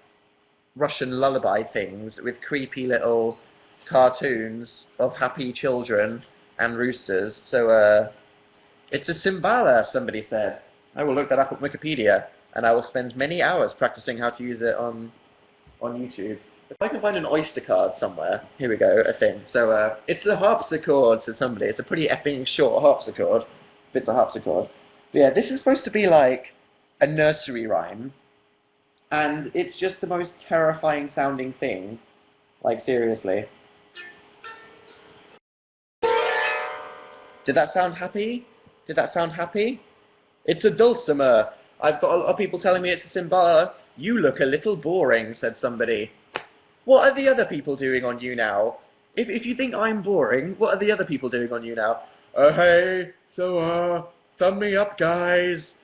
Russian lullaby things with creepy little cartoons of happy children and roosters. So it's a cymbala, somebody said. I will look that up on Wikipedia, and I will spend many hours practicing how to use it on YouTube. If I can find an Oyster card somewhere, here we go, a thing. So it's a harpsichord, said somebody. It's a pretty epping short harpsichord. It's a harpsichord. But yeah, this is supposed to be like a nursery rhyme. And it's just the most terrifying sounding thing. Like, seriously. Did that sound happy? Did that sound happy? It's a dulcimer. I've got a lot of people telling me it's a cymbala. You look a little boring, said somebody. What are the other people doing on Younow? If you think I'm boring, what are the other people doing on Younow? Hey, so, thumb me up, guys.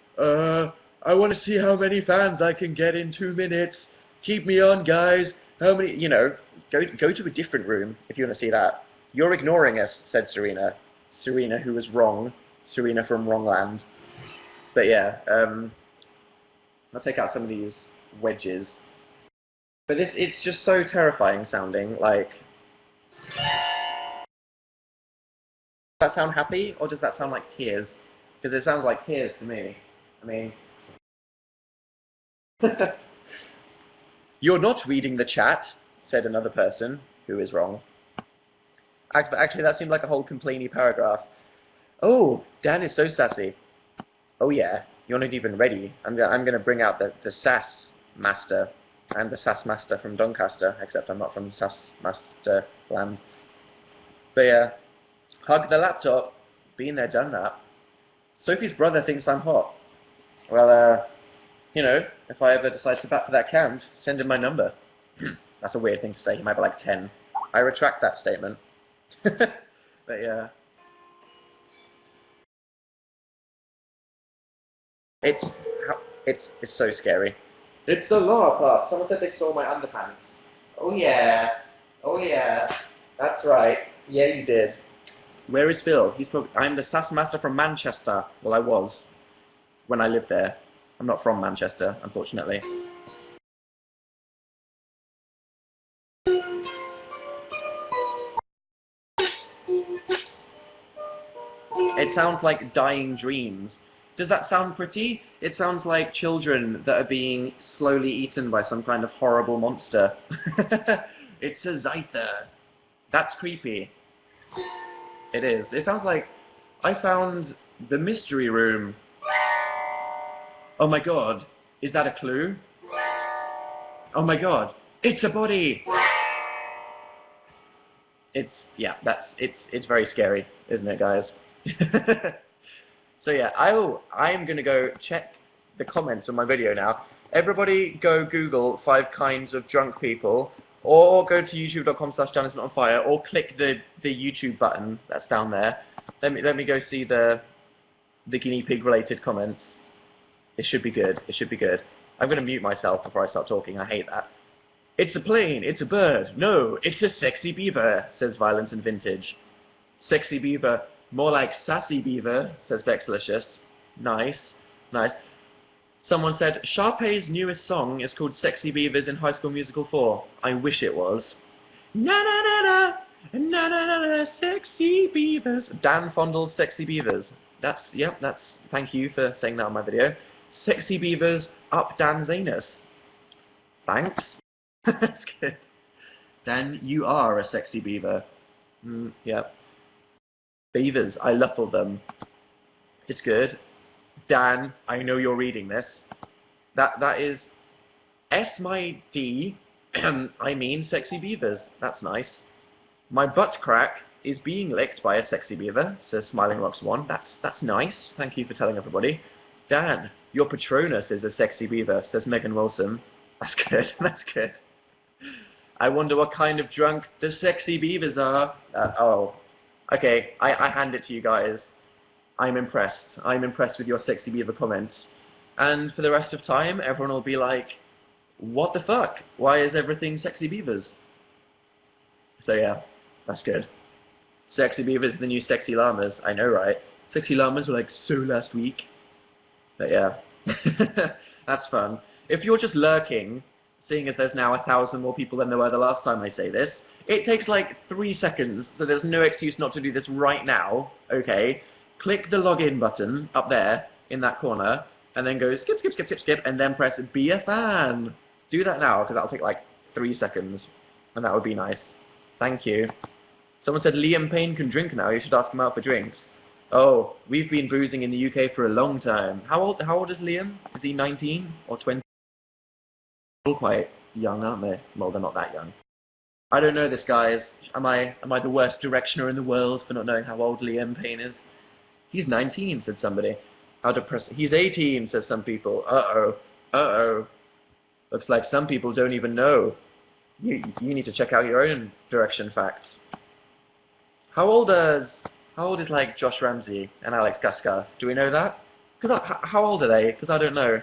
I want to see how many fans I can get in 2 minutes. Keep me on, guys. How many, you know, go to a different room if you want to see that. You're ignoring us, said Serena. Serena, who was wrong. Serena from Wrongland. But yeah, I'll take out some of these wedges. But it's just so terrifying sounding, like... Does that sound happy, or does that sound like tears? Because it sounds like tears to me. I mean... You're not reading the chat, said another person, who is wrong. Actually, that seemed like a whole complainy paragraph. Oh, Dan is so sassy. Oh yeah, you're not even ready. I'm gonna bring out the sass master. I'm the sass master from Doncaster, except I'm not from sass master land. But yeah, hug the laptop. Been there, done that. Sophie's brother thinks I'm hot. Well, you know, if I ever decide to bat for that count, send him my number. That's a weird thing to say. He might be like 10. I retract that statement. But yeah. It's so scary. It's a Laura Park. Someone said they saw my underpants. Oh yeah. Oh yeah. That's right. Yeah, you did. Where is Phil? I'm the sass master from Manchester. Well, I was. When I lived there. I'm not from Manchester, unfortunately. It sounds like dying dreams. Does that sound pretty? It sounds like children that are being slowly eaten by some kind of horrible monster. It's a Zyther. That's creepy. It is. It sounds like I found the mystery room. Oh my god. Is that a clue? Oh my god. It's a body! It's very scary, isn't it, guys? So yeah, I'm gonna go check the comments on my video now. Everybody go Google 5 kinds of drunk people, or go to youtube.com/Danisnotonfire, or click the YouTube button that's down there. Let me go see the guinea pig related comments. It should be good. It should be good. I'm gonna mute myself before I start talking. I hate that. It's a plane. It's a bird. No, it's a sexy beaver, says Violence and Vintage. Sexy beaver. More like sassy beaver, says Vexalicious. Nice, nice. Someone said, Sharpay's newest song is called Sexy Beavers in High School Musical 4. I wish it was. Na-na-na-na, na-na-na-na, sexy beavers. Dan Fondle's Sexy Beavers. Thank you for saying that on my video. Sexy beavers up Dan's anus. Thanks. That's good. Dan, you are a sexy beaver. Yeah. Beavers, I love them. It's good. Dan, I know you're reading this. That is S my D. I mean sexy beavers. That's nice. My butt crack is being licked by a sexy beaver, says Smiling Rocks 1. That's nice. Thank you for telling everybody. Dan, your Patronus is a sexy beaver, says Megan Wilson. That's good. That's good. I wonder what kind of drunk the sexy beavers are. Oh, okay. I hand it to you guys. I'm impressed. I'm impressed with your sexy beaver comments. And for the rest of time, everyone will be like, what the fuck? Why is everything sexy beavers? So yeah, that's good. Sexy beavers are the new sexy llamas. I know, right? Sexy llamas were like so last week. But yeah, that's fun. If you're just lurking, seeing as there's now 1,000 more people than there were the last time I say this, it takes like 3 seconds, so there's no excuse not to do this right now, okay? Click the login button up there in that corner, and then go skip, skip, skip, skip, skip, and then press be a fan. Do that now, because that'll take like 3 seconds, and that would be nice. Thank you. Someone said Liam Payne can drink now, you should ask him out for drinks. Oh, we've been boozing in the UK for a long time. How old is Liam? Is he 19 or 20? All quite young, aren't they? Well, they're not that young. I don't know this, guys. Am I the worst directioner in the world for not knowing how old Liam Payne is? He's 19, said somebody. How depressing. He's 18, says some people. Uh-oh. Uh-oh. Looks like some people don't even know. You need to check out your own direction facts. How old is like Josh Ramsey and Alex Gaskar? Do we know that? Because how old are they? Because I don't know.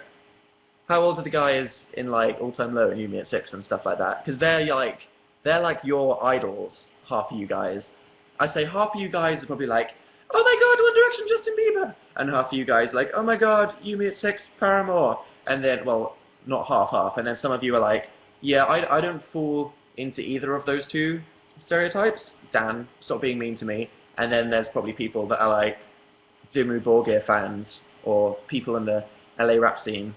How old are the guys in like All Time Low and You Me at 6 and stuff like that? Because they're like your idols. Half of you guys. I say half of you guys are probably like, oh my God, One Direction, Justin Bieber, and half of you guys like, oh my God, You Me at 6, Paramore, and then well, not half, and then some of you are like, yeah, I don't fall into either of those two stereotypes. Dan, stop being mean to me. And then there's probably people that are like Dimmu Borgir fans or people in the LA rap scene.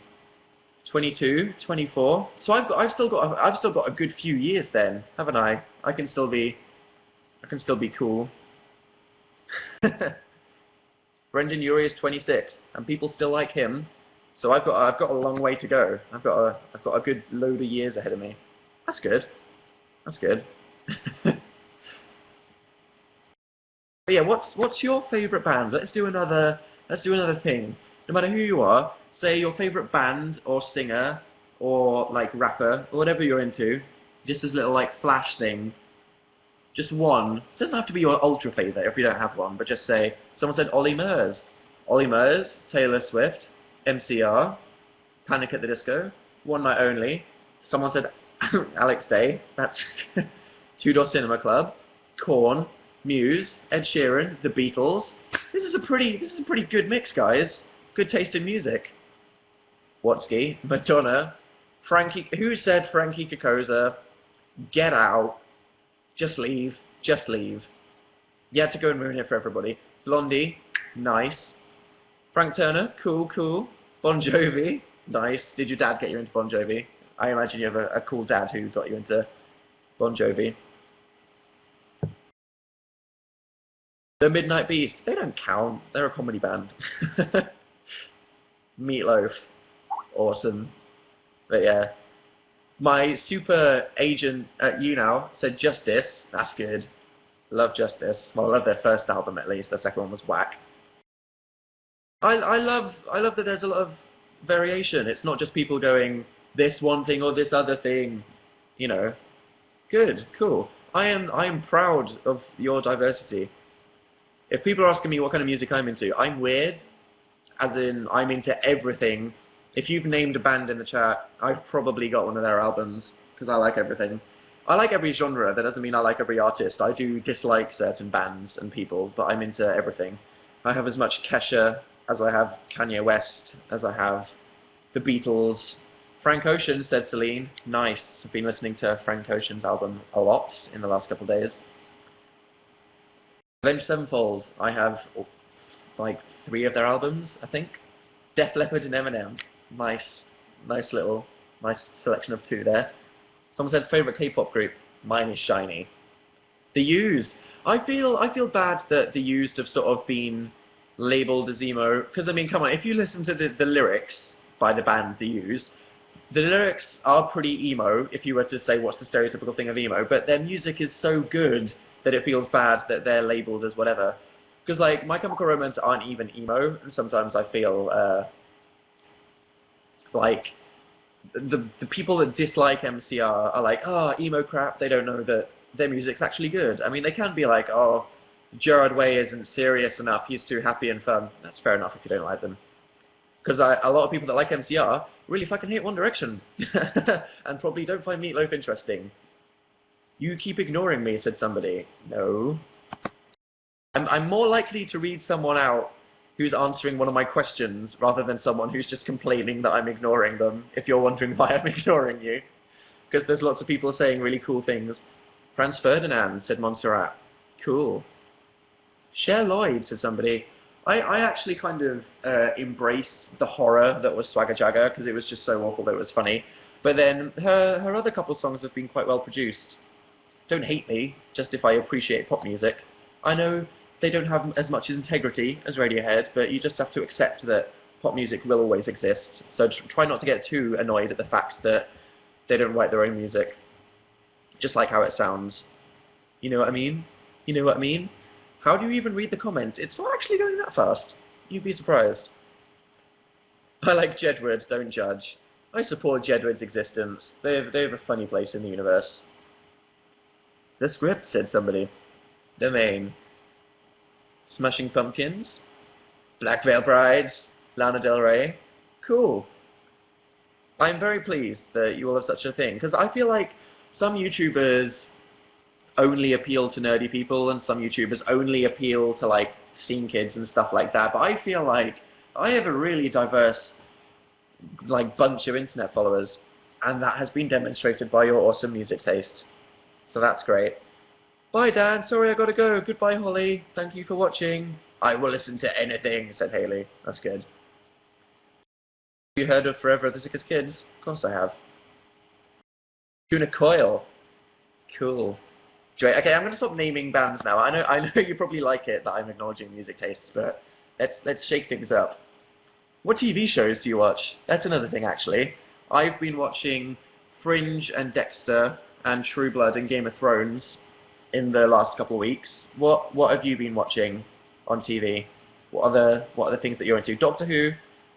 22, 24. So I've still got a good few years then, haven't I? I can still be cool. Brendan Urie is 26, and people still like him. So I've got a long way to go. I've got a good load of years ahead of me. That's good. That's good. But yeah, what's your favorite band? Let's do another thing. No matter who you are, say your favorite band or singer or like rapper or whatever you're into. Just as a little like flash thing. Just one. It doesn't have to be your ultra favorite if you don't have one, but just say someone said Ollie Murs. Ollie Murs, Taylor Swift, MCR, Panic at the Disco, One Night Only. Someone said Alex Day. That's Two Door Cinema Club, Korn, Muse, Ed Sheeran, The Beatles. This is a pretty good mix, guys. Good taste in music. Watsky, Madonna, Frankie. Who said Frankie Kokoza? Get Out. Just leave. Just leave. You had to go and ruin it for everybody. Blondie, nice. Frank Turner, cool, cool. Bon Jovi, nice. Did your dad get you into Bon Jovi? I imagine you have a cool dad who got you into Bon Jovi. The Midnight Beast, they don't count. They're a comedy band. Meatloaf, awesome. But yeah. My super agent at Younow said Justice. That's good. Love Justice. Well, I love their first album at least. The second one was whack. I love that there's a lot of variation. It's not just people going this one thing or this other thing. You know. Good, cool. I am proud of your diversity. If people are asking me what kind of music I'm into, I'm weird. As in, I'm into everything. If you've named a band in the chat, I've probably got one of their albums, because I like everything. I like every genre, that doesn't mean I like every artist. I do dislike certain bands and people, but I'm into everything. I have as much Kesha as I have Kanye West, as I have the Beatles. Frank Ocean, said Celine. Nice. I've been listening to Frank Ocean's album a lot in the last couple of days. Avenged Sevenfold, I have like 3 of their albums, I think. Def Leppard and Eminem. Nice selection of 2 there. Someone said favorite K-pop group. Mine is SHINee. The Used. I feel bad that The Used have sort of been labelled as emo, because I mean, come on, if you listen to the lyrics by the band The Used, the lyrics are pretty emo. If you were to say what's the stereotypical thing of emo, but their music is so good that it feels bad that they're labelled as whatever. Because like My Chemical Romance aren't even emo, and sometimes I feel like the people that dislike MCR are like, oh, emo crap, they don't know that their music's actually good. I mean, they can be like, oh, Gerard Way isn't serious enough, he's too happy and fun. That's fair enough if you don't like them. Because a lot of people that like MCR really fucking hate One Direction. And probably don't find Meatloaf interesting. You keep ignoring me, said somebody. No. I'm more likely to read someone out who's answering one of my questions rather than someone who's just complaining that I'm ignoring them, if you're wondering why I'm ignoring you. Because there's lots of people saying really cool things. Franz Ferdinand, said Montserrat. Cool. Cher Lloyd, said somebody. I actually kind of embrace the horror that was Swagger Jagger because it was just so awful that it was funny. But then her other couple songs have been quite well produced. Don't hate me, just if I appreciate pop music. I know they don't have as much integrity as Radiohead, but you just have to accept that pop music will always exist. So try not to get too annoyed at the fact that they don't write their own music. Just like how it sounds. You know what I mean? You know what I mean? How do you even read the comments? It's not actually going that fast. You'd be surprised. I like Jedward, don't judge. I support Jedward's existence. They have a funny place in the universe. The script, said somebody. The main. Smashing Pumpkins. Black Veil Brides. Lana Del Rey. Cool. I'm very pleased that you all have such a thing, because I feel like some YouTubers only appeal to nerdy people and some YouTubers only appeal to like scene kids and stuff like that, but I feel like I have a really diverse like bunch of internet followers, and that has been demonstrated by your awesome music taste. So that's great. Bye Dan, sorry I gotta go. Goodbye Holly, thank you for watching. I will listen to anything, said Haley. That's good. Have you heard of Forever the Sickest Kids? Of course I have. Tuna Coil. Cool. Okay, I'm going to stop naming bands now. I know you probably like it that I'm acknowledging music tastes, but let's shake things up. What TV shows do you watch? That's another thing, actually. I've been watching Fringe and Dexter and True Blood and Game of Thrones in the last couple of weeks. What have you been watching on TV? What are the things that you're into? Doctor Who.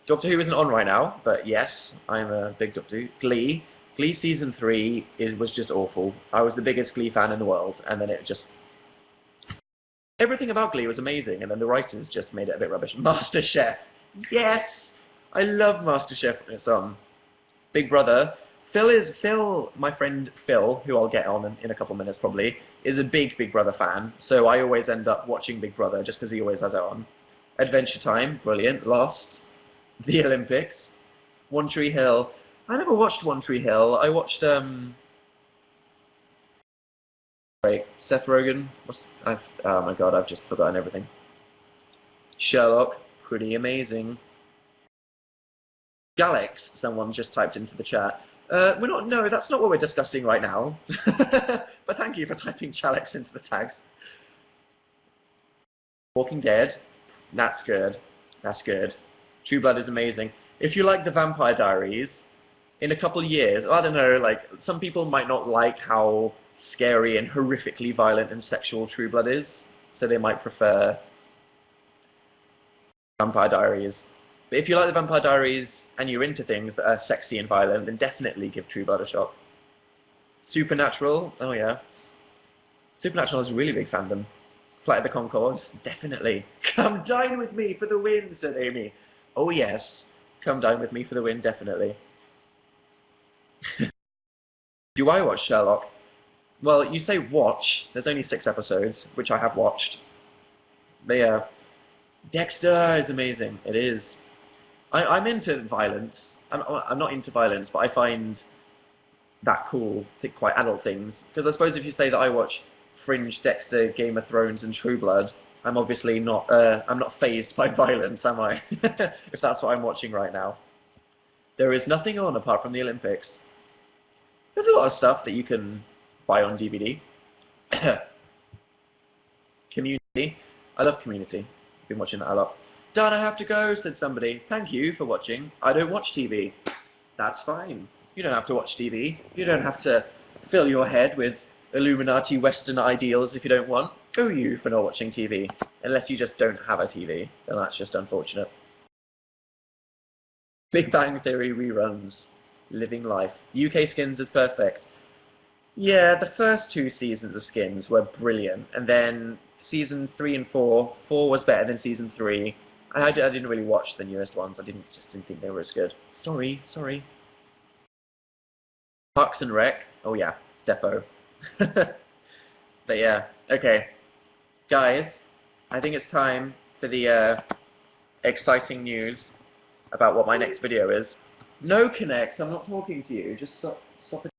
Doctor Who isn't on right now, but yes, I'm a big Doctor Who. Glee. Glee Season 3 was just awful. I was the biggest Glee fan in the world, and then it just... Everything about Glee was amazing, and then the writers just made it a bit rubbish. MasterChef! Yes! I love MasterChef when it's on. Big Brother. Phil, my friend Phil, who I'll get on in a couple minutes probably, is a big Big Brother fan, so I always end up watching Big Brother just because he always has it on. Adventure Time, brilliant. Lost. The Olympics. One Tree Hill. I never watched One Tree Hill. I watched Wait, Seth Rogen. Oh my god, I've just forgotten everything. Sherlock, pretty amazing. Galax, someone just typed into the chat. No, that's not what we're discussing right now. But thank you for typing Chalex into the tags. Walking Dead, that's good. That's good. True Blood is amazing. If you like The Vampire Diaries, in a couple of years, I don't know, like, some people might not like how scary and horrifically violent and sexual True Blood is, so they might prefer Vampire Diaries. But if you like The Vampire Diaries and you're into things that are sexy and violent, then definitely give True Blood a shot. Supernatural, oh yeah. Supernatural has a really big fandom. Flight of the Conchords, definitely. Come dine with me for the win, said Amy. Oh yes, come dine with me for the win, definitely. Do I watch Sherlock? Well, you say watch. There's only 6 episodes, which I have watched. But yeah, Dexter is amazing. It is. I'm into violence. I'm not into violence, but I find that cool. I think quite adult things. Because I suppose if you say that I watch Fringe, Dexter, Game of Thrones, and True Blood, I'm obviously not. I'm not fazed by violence, am I? If that's what I'm watching right now. There is nothing on apart from the Olympics. There's a lot of stuff that you can buy on DVD. Community. I love Community. I've been watching that a lot. Dan, I have to go, said somebody. Thank you for watching. I don't watch TV. That's fine. You don't have to watch TV. You don't have to fill your head with Illuminati Western ideals if you don't want. Go you for not watching TV. Unless you just don't have a TV. Then that's just unfortunate. Big Bang Theory reruns. living life. UK Skins is perfect. Yeah, the first 2 seasons of Skins were brilliant, and then season 3 and 4, 4 was better than season 3. I didn't really watch the newest ones. I just didn't think they were as good. Sorry. Parks and Rec. Oh yeah, Defo. But yeah, okay, guys, I think it's time for the exciting news about what my next video is. No, Connect. I'm not talking to you. Just stop it.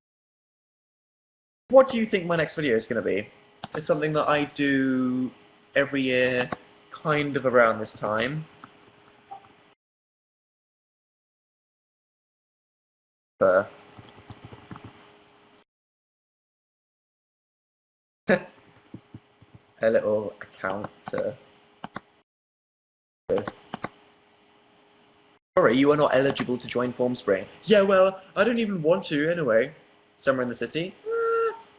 What do you think my next video is going to be? It's something that I do every year, kind of around this time. A little account to... Sorry, you are not eligible to join Formspring. Yeah, well, I don't even want to anyway. Somewhere in the city?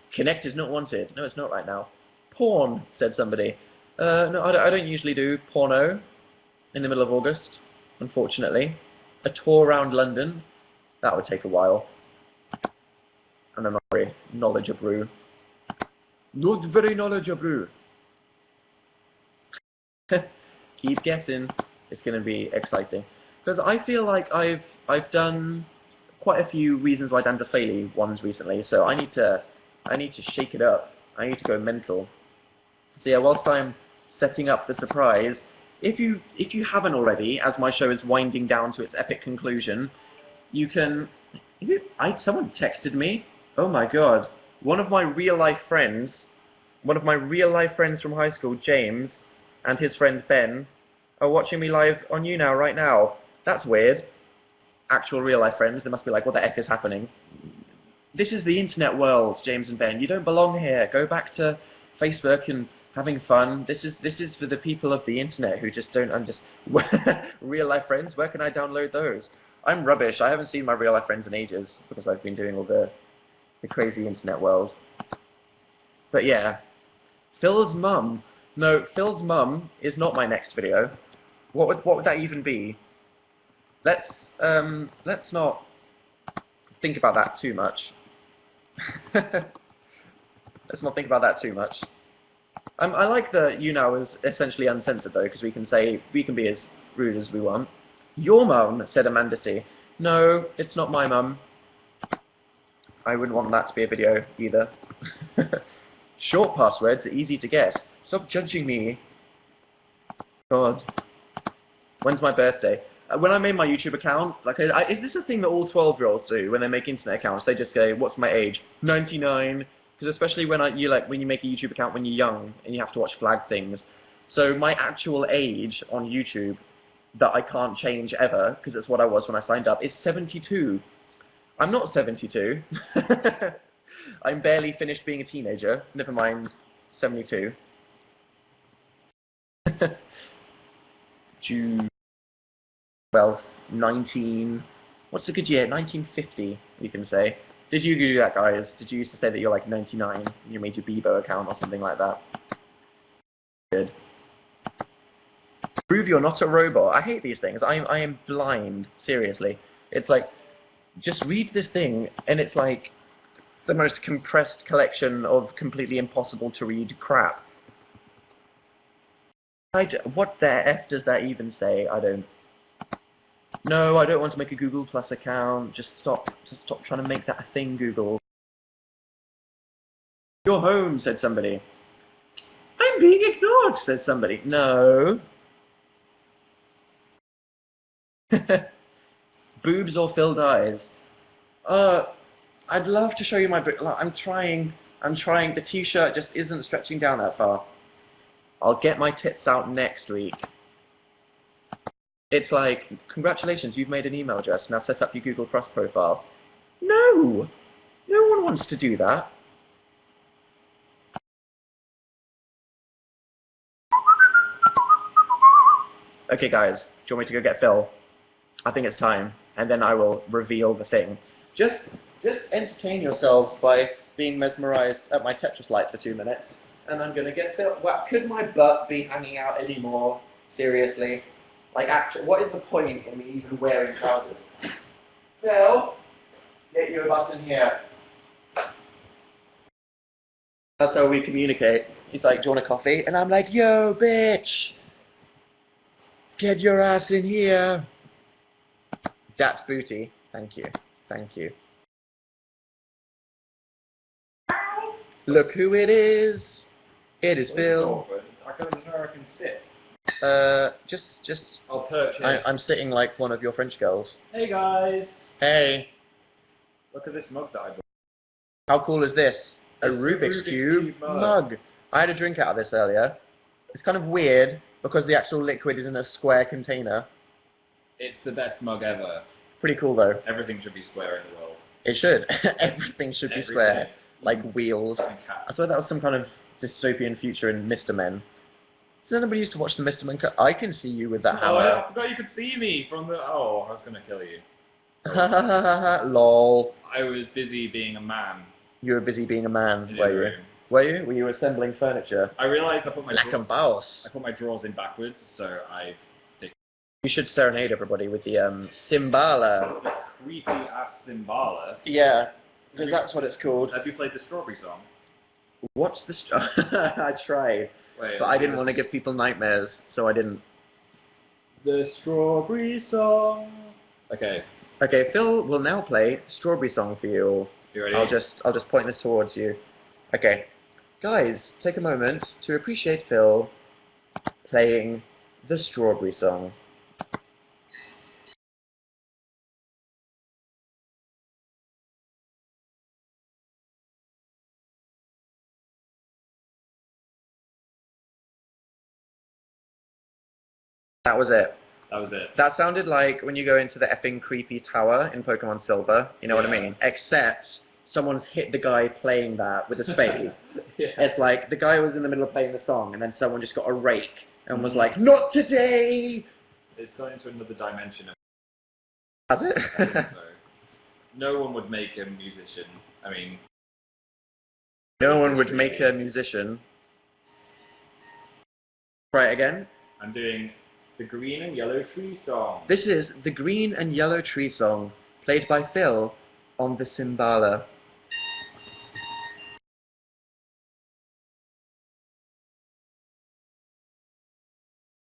Connect is not wanted. No, it's not right now. Porn, said somebody. No, I don't usually do porno in the middle of August, unfortunately. A tour around London, that would take a while. And I'm not very knowledgeable. Not very knowledgeable. Keep guessing. It's going to be exciting. Because I feel like I've done quite a few Reasons Why Dan's a Failure ones recently, so I need to shake it up. I need to go mental. So yeah, whilst I'm setting up the surprise, if you haven't already, as my show is winding down to its epic conclusion, you can... someone texted me. Oh my god. One of my real-life friends from high school, James, and his friend Ben, are watching me live on Younow right now. That's weird. Actual real-life friends, they must be like, what the F is happening? This is the internet world, James and Ben. You don't belong here. Go back to Facebook and having fun. This is for the people of the internet who just don't understand. Real-life friends, where can I download those? I'm rubbish. I haven't seen my real-life friends in ages because I've been doing all the crazy internet world. But yeah, Phil's mum. No, Phil's mum is not my next video. What would that even be? Let's not think about that too much. Let's not think about that too much. I like that Younow is essentially uncensored though, because we can be as rude as we want. Your mum, said Amanda C. No, it's not my mum. I wouldn't want that to be a video either. Short passwords are easy to guess. Stop judging me. God. When's my birthday? When I made my YouTube account, like, is this a thing that all 12-year-olds do when they make internet accounts? They just go, "What's my age?" 99. Because especially when you make a YouTube account when you're young and you have to watch flag things. So my actual age on YouTube that I can't change ever, because it's what I was when I signed up, is 72. I'm not 72. I'm barely finished being a teenager. Never mind 72. June 12th, 19... What's a good year? 1950, you can say. Did you do that, guys? Did you used to say that you're like 99 and you made your Bebo account or something like that? Good. Prove you're not a robot. I hate these things. I am blind. Seriously. It's like, just read this thing and it's like the most compressed collection of completely impossible to read crap. What the F does that even say? I don't... No, I don't want to make a Google Plus account. Just stop trying to make that a thing, Google. You're home, said somebody. I'm being ignored, said somebody. No. Boobs or filled eyes? I'd love to show you my... I'm trying. The t-shirt just isn't stretching down that far. I'll get my tits out next week. It's like, congratulations, you've made an email address. Now set up your Google Plus profile. No! No one wants to do that. Okay, guys, do you want me to go get Phil? I think it's time, and then I will reveal the thing. Just entertain yourselves by being mesmerized at my Tetris lights for 2 minutes, and I'm gonna get Phil. Well, could my butt be hanging out anymore? Seriously? Like, actually, what is the point in me even wearing trousers? Phil? Get you a button here. That's how we communicate. He's like, do you want a coffee? And I'm like, yo, bitch! Get your ass in here! That's booty. Thank you. Thank you. Look who it is! It is Phil. I can't even know where I can sit. Just... I'll perch here. I'm sitting like one of your French girls. Hey guys! Hey! Look at this mug that I bought. How cool is this? A It's Rubik's Cube mug. I had a drink out of this earlier. It's kind of weird because the actual liquid is in a square container. It's the best mug ever. Pretty cool though. Everything should be square in the world. It should. Everything should be square. Like wheels. And cats. I swear that was some kind of dystopian future in Mr. Men. Does anybody used to watch the Mr. Men cut? I can see you with that Oh, hammer. I forgot you could see me from the... Oh, I was going to kill you. Lol. I was busy being a man. You were busy being a man, in were the you? room. Were you? Were you assembling furniture? I realised I put my Like a drawers... boss. I put my drawers in backwards, so I... You should serenade everybody with the Simbala. The creepy ass Simbala. Yeah, because that's what it's called. Have you played the Strawberry Song? What's the... I tried, Wait, but I didn't want to give people nightmares, so I didn't. The Strawberry Song. Okay. Okay, Phil will now play Strawberry Song for you. You ready? I'll just point this towards you. Okay, guys, take a moment to appreciate Phil playing the Strawberry Song. That was it. That was it. That sounded like when you go into the effing creepy tower in Pokemon Silver, you know what I Yeah. mean? Except someone's hit the guy playing that with a spade. Yeah. It's like the guy was in the middle of playing the song and then someone just got a rake and was like, not today! It's gone into another dimension. Has it? I think so. No one would make a musician. I mean... No one would make a musician. Try it again. I'm doing the Green and Yellow Tree Song. This is the Green and Yellow Tree Song, played by Phil on the Simbala.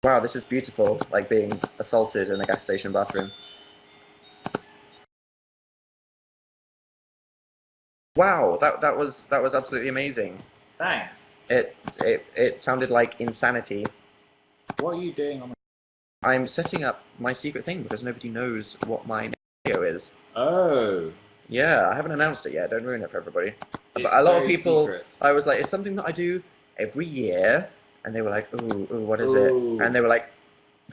Wow, this is beautiful, like being assaulted in a gas station bathroom. Wow, that was absolutely amazing. Thanks. It sounded like insanity. What are you doing on the... I'm setting up my secret thing because nobody knows what my video is. Oh. Yeah, I haven't announced it yet. Don't ruin it for everybody. It's But a lot of very people, secret. I was like, it's something that I do every year, and they were like, ooh, what is Ooh. it? And they were like,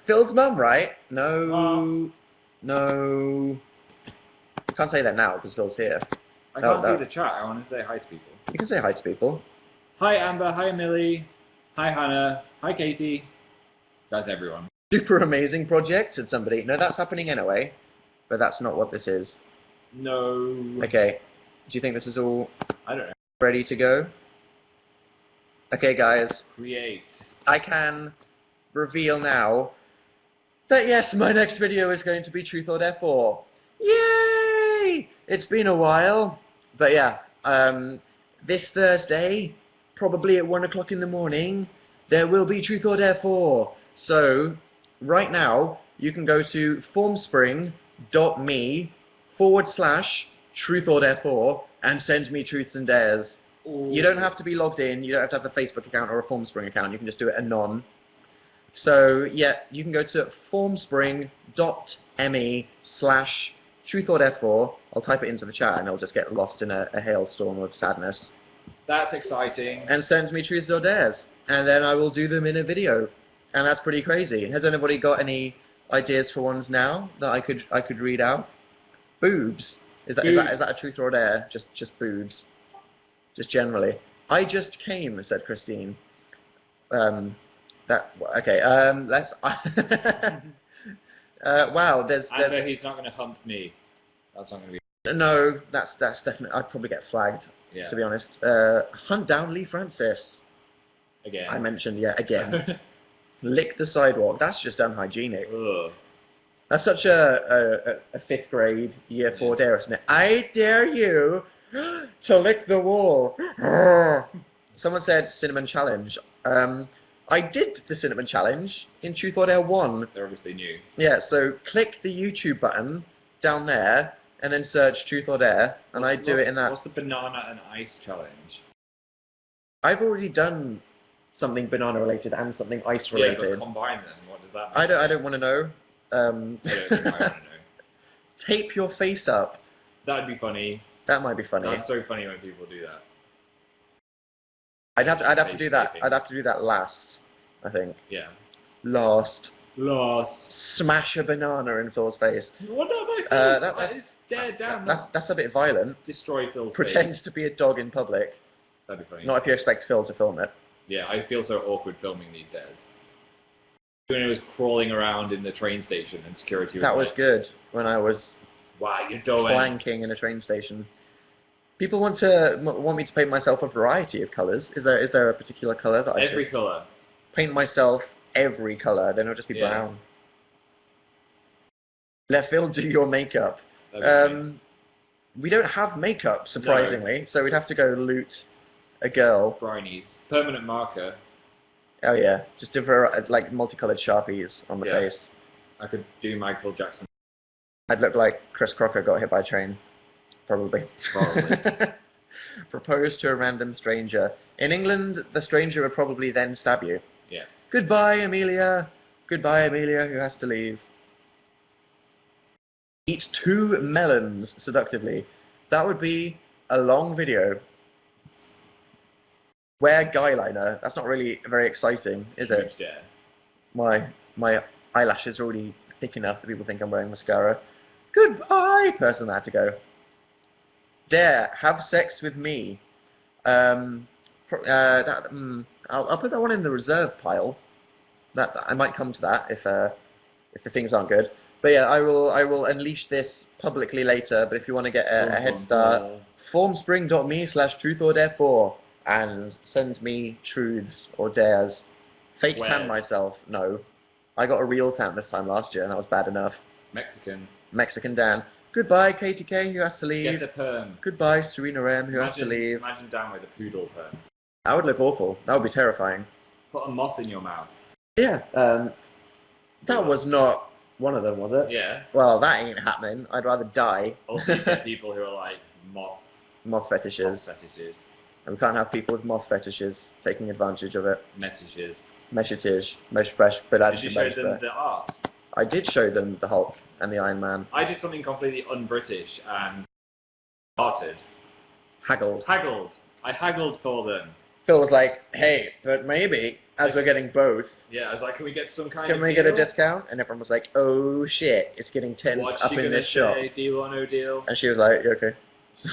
Phil's mum, right? No, Mum. no. You can't say that now because Phil's here. I No, can't no. see the chat. I want to say hi to people. You can say hi to people. Hi Amber. Hi Millie. Hi Hannah. Hi Katie. That's everyone. Super amazing project, said somebody. No, that's happening anyway, but that's not what this is. No. Okay, do you think this is all I don't know. ready to go? Okay, guys, Create. I can reveal now that yes, my next video is going to be Truth or Dare 4. Yay! It's been a while, but yeah, this Thursday, probably at 1 o'clock in the morning, there will be Truth or Dare 4. So, right now, you can go to formspring.me/Truth or Dare 4 and send me truths and dares. Ooh. You don't have to be logged in, you don't have to have a Facebook account or a Formspring account, you can just do it anon. So yeah, you can go to formspring.me/Truth or Dare 4. I'll type it into the chat and it'll just get lost in a hailstorm of sadness. That's exciting. And send me truths or dares. And then I will do them in a video. And that's pretty crazy. Has anybody got any ideas for ones now that I could read out? Boobs. Is that a truth or a dare? Just boobs. Just generally. I just came, said Christine. Okay. Let's. Wow. There's. Amber, he's not going to hump me. That's not going to be. No, that's definitely. I'd probably get flagged. Yeah. To be honest. Hunt down Lee Francis. Again. I mentioned again. Lick the sidewalk. That's just unhygienic. Ugh. That's such a 5th grade year 4 dare, isn't it? I dare you to lick the wall. Someone said cinnamon challenge. I did the cinnamon challenge in Truth or Dare 1. They're obviously new. Yeah, so click the YouTube button down there and then search Truth or Dare, and I do it in that. What's the banana and ice challenge? I've already done something banana related and something ice Yeah, related. but combine them. What does that mean? I don't want to know. I don't think I want to know. Tape your face up. That'd be funny. That might be funny. That's so funny when people do that. I'd have to do that. I'd have to do that last, I think. Yeah. Last. Lost. Smash a banana in Phil's face. What about my face? That's that's a bit violent. Destroy Phil's Pretend face. to be a dog in public. That'd be funny. Not if you expect Phil to film it. Yeah, I feel so awkward filming these days. When I was crawling around in the train station and security was That was like, good when I was "Wow, you're doing." planking in a train station. People want me to paint myself a variety of colours. Is there a particular colour that I Every should colour. paint myself every colour? Then it'll just be brown. Let Phil do your makeup. We don't have makeup, surprisingly, so we'd have to go loot a girl. Brownies. Permanent marker. Oh yeah, just like multicolored Sharpies on the face. I could do Michael Jackson. I'd look like Chris Crocker got hit by a train. Probably. Propose to a random stranger. In England, the stranger would probably then stab you. Yeah. Goodbye, Amelia. Goodbye, Amelia, who has to leave. Eat 2 melons seductively. That would be a long video. Wear guy liner. That's not really very exciting, is it? Yeah. My eyelashes are already thick enough that people think I'm wearing mascara. Goodbye, person that had to go. Dare, have sex with me. I'll put that one in the reserve pile. That I might come to that if the things aren't good. But yeah, I will unleash this publicly later. But if you want to get a head start, formspring.me/truthordare4 and send me truths or dares. Fake tan myself. No, I got a real tan this time last year, and that was bad enough. Mexican Dan. Goodbye, Katie K, who has to leave. Get a perm. Goodbye, Serena M, who has to leave. Imagine Dan with a poodle perm. That would look awful. That would be terrifying. Put a moth in your mouth. Yeah. That was not one of them, was it? Yeah. Well, that ain't happening. I'd rather die. Also, you get people who are like moth fetishes. And we can't have people with moth fetishes taking advantage of it. Messages. Most fresh, but did you show them the art? I did show them the Hulk and the Iron Man. I did something completely un-British and arted. Haggled. I haggled for them. Phil was like, hey, but maybe, as we're getting both. Yeah, I was like, can we get some kind of Can we get a discount? And everyone was like, oh shit, it's getting tense up in this shop. Deal or no deal? And she was like, you okay?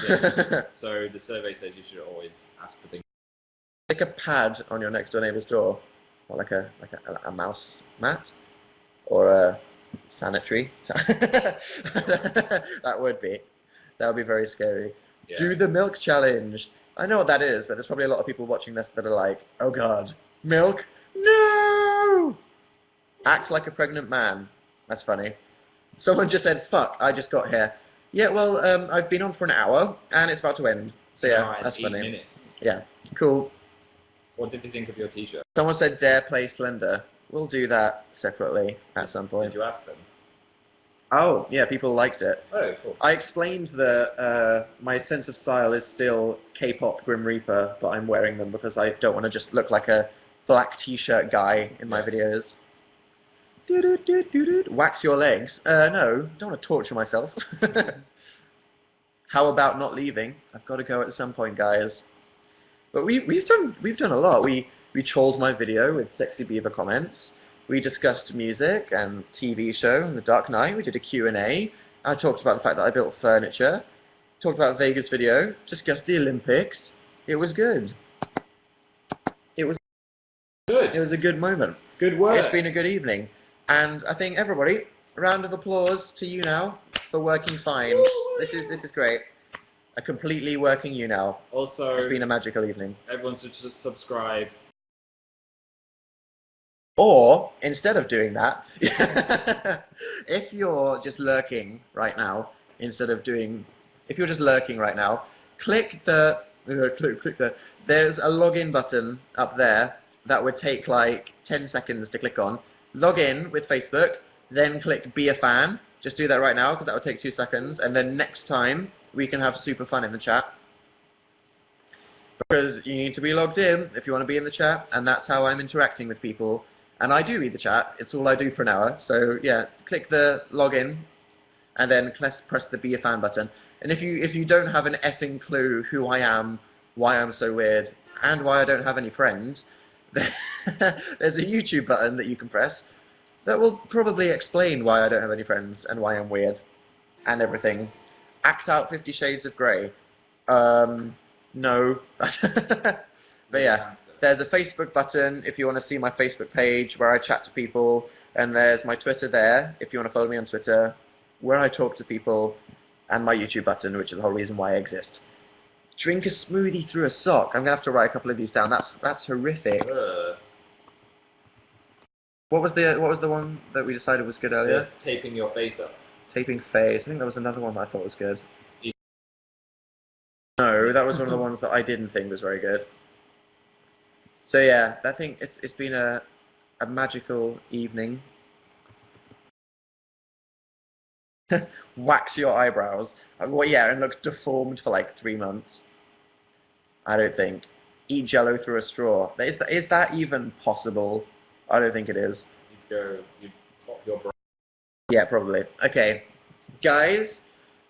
Yeah. So the survey says you should always ask for things. Like a pad on your next door neighbor's door, or like a mouse mat, or a sanitary. That would be very scary. Yeah. Do the milk challenge. I know what that is, but there's probably a lot of people watching this that are like, oh god, milk? No! Act like a pregnant man. That's funny. Someone just said, fuck, I just got here. Yeah, well, I've been on for an hour, and it's about to end. So yeah, that's funny. Minutes. Yeah, cool. What did you think of your t-shirt? Someone said, dare play Slender. We'll do that separately at some point. Did you ask them? Oh, yeah, people liked it. Oh, cool. I explained that my sense of style is still K-pop Grim Reaper, but I'm wearing them because I don't want to just look like a black t-shirt guy in my videos. Wax your legs. No, don't want to torture myself. How about not leaving? I've got to go at some point, guys. But we've done a lot. We trolled my video with sexy beaver comments. We discussed music and TV show and The Dark Knight. We did a Q&A. I talked about the fact that I built furniture. Talked about Vegas video. Discussed the Olympics. It was good. It was good. It was a good moment. Good work. It's been a good evening. And I think everybody, a round of applause to Younow for working fine. This is great. A completely working Younow. Also, it's been a magical evening. Everyone should subscribe. Or, instead of doing that, if you're just lurking right now, if you're just lurking right now, click the, there's a login button up there that would take like 10 seconds to click on. Log in with Facebook, then click be a fan. Just do that right now because that will take 2 seconds, and then next time we can have super fun in the chat. Because you need to be logged in if you want to be in the chat, and that's how I'm interacting with people. And I do read the chat. It's all I do for an hour. So yeah, click the login, and then press the be a fan button. And if you don't have an effing clue who I am, why I'm so weird, and why I don't have any friends, there's a YouTube button that you can press that will probably explain why I don't have any friends and why I'm weird and everything. Act out 50 Shades of Grey. No. But yeah, there's a Facebook button if you want to see my Facebook page where I chat to people, and there's my Twitter there if you want to follow me on Twitter where I talk to people, and my YouTube button, which is the whole reason why I exist. Drink a smoothie through a sock. I'm gonna have to write a couple of these down. That's horrific. What was the one that we decided was good earlier? Taping your face up. Taping face. I think there was another one that I thought was good. No, that was one of the ones that I didn't think was very good. So yeah, I think it's been a magical evening. Wax your eyebrows. Well, yeah, and look deformed for like 3 months. I don't think. Eat Jello through a straw. Is that even possible? I don't think it is. You'd pop your brain. Yeah, probably. Okay, guys.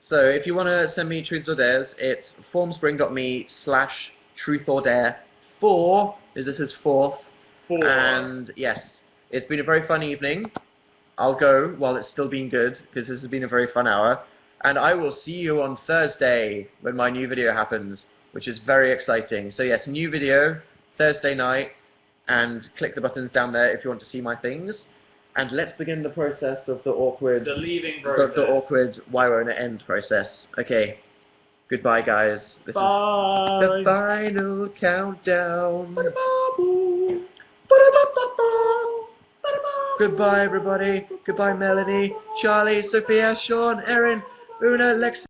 So if you want to send me truths or dares, it's formspring.me/truthordare4. This is fourth. 4. And yes, it's been a very fun evening. I'll go while it's still been good, because this has been a very fun hour. And I will see you on Thursday when my new video happens, which is very exciting. So yes, new video, Thursday night, and click the buttons down there if you want to see my things. And let's begin the process of the awkward... The leaving process. The awkward why won't it end process. Okay. Goodbye, guys. This is the final countdown. Goodbye, everybody. Goodbye, Melanie, Charlie, Sophia, Sean, Erin, Una, Lex.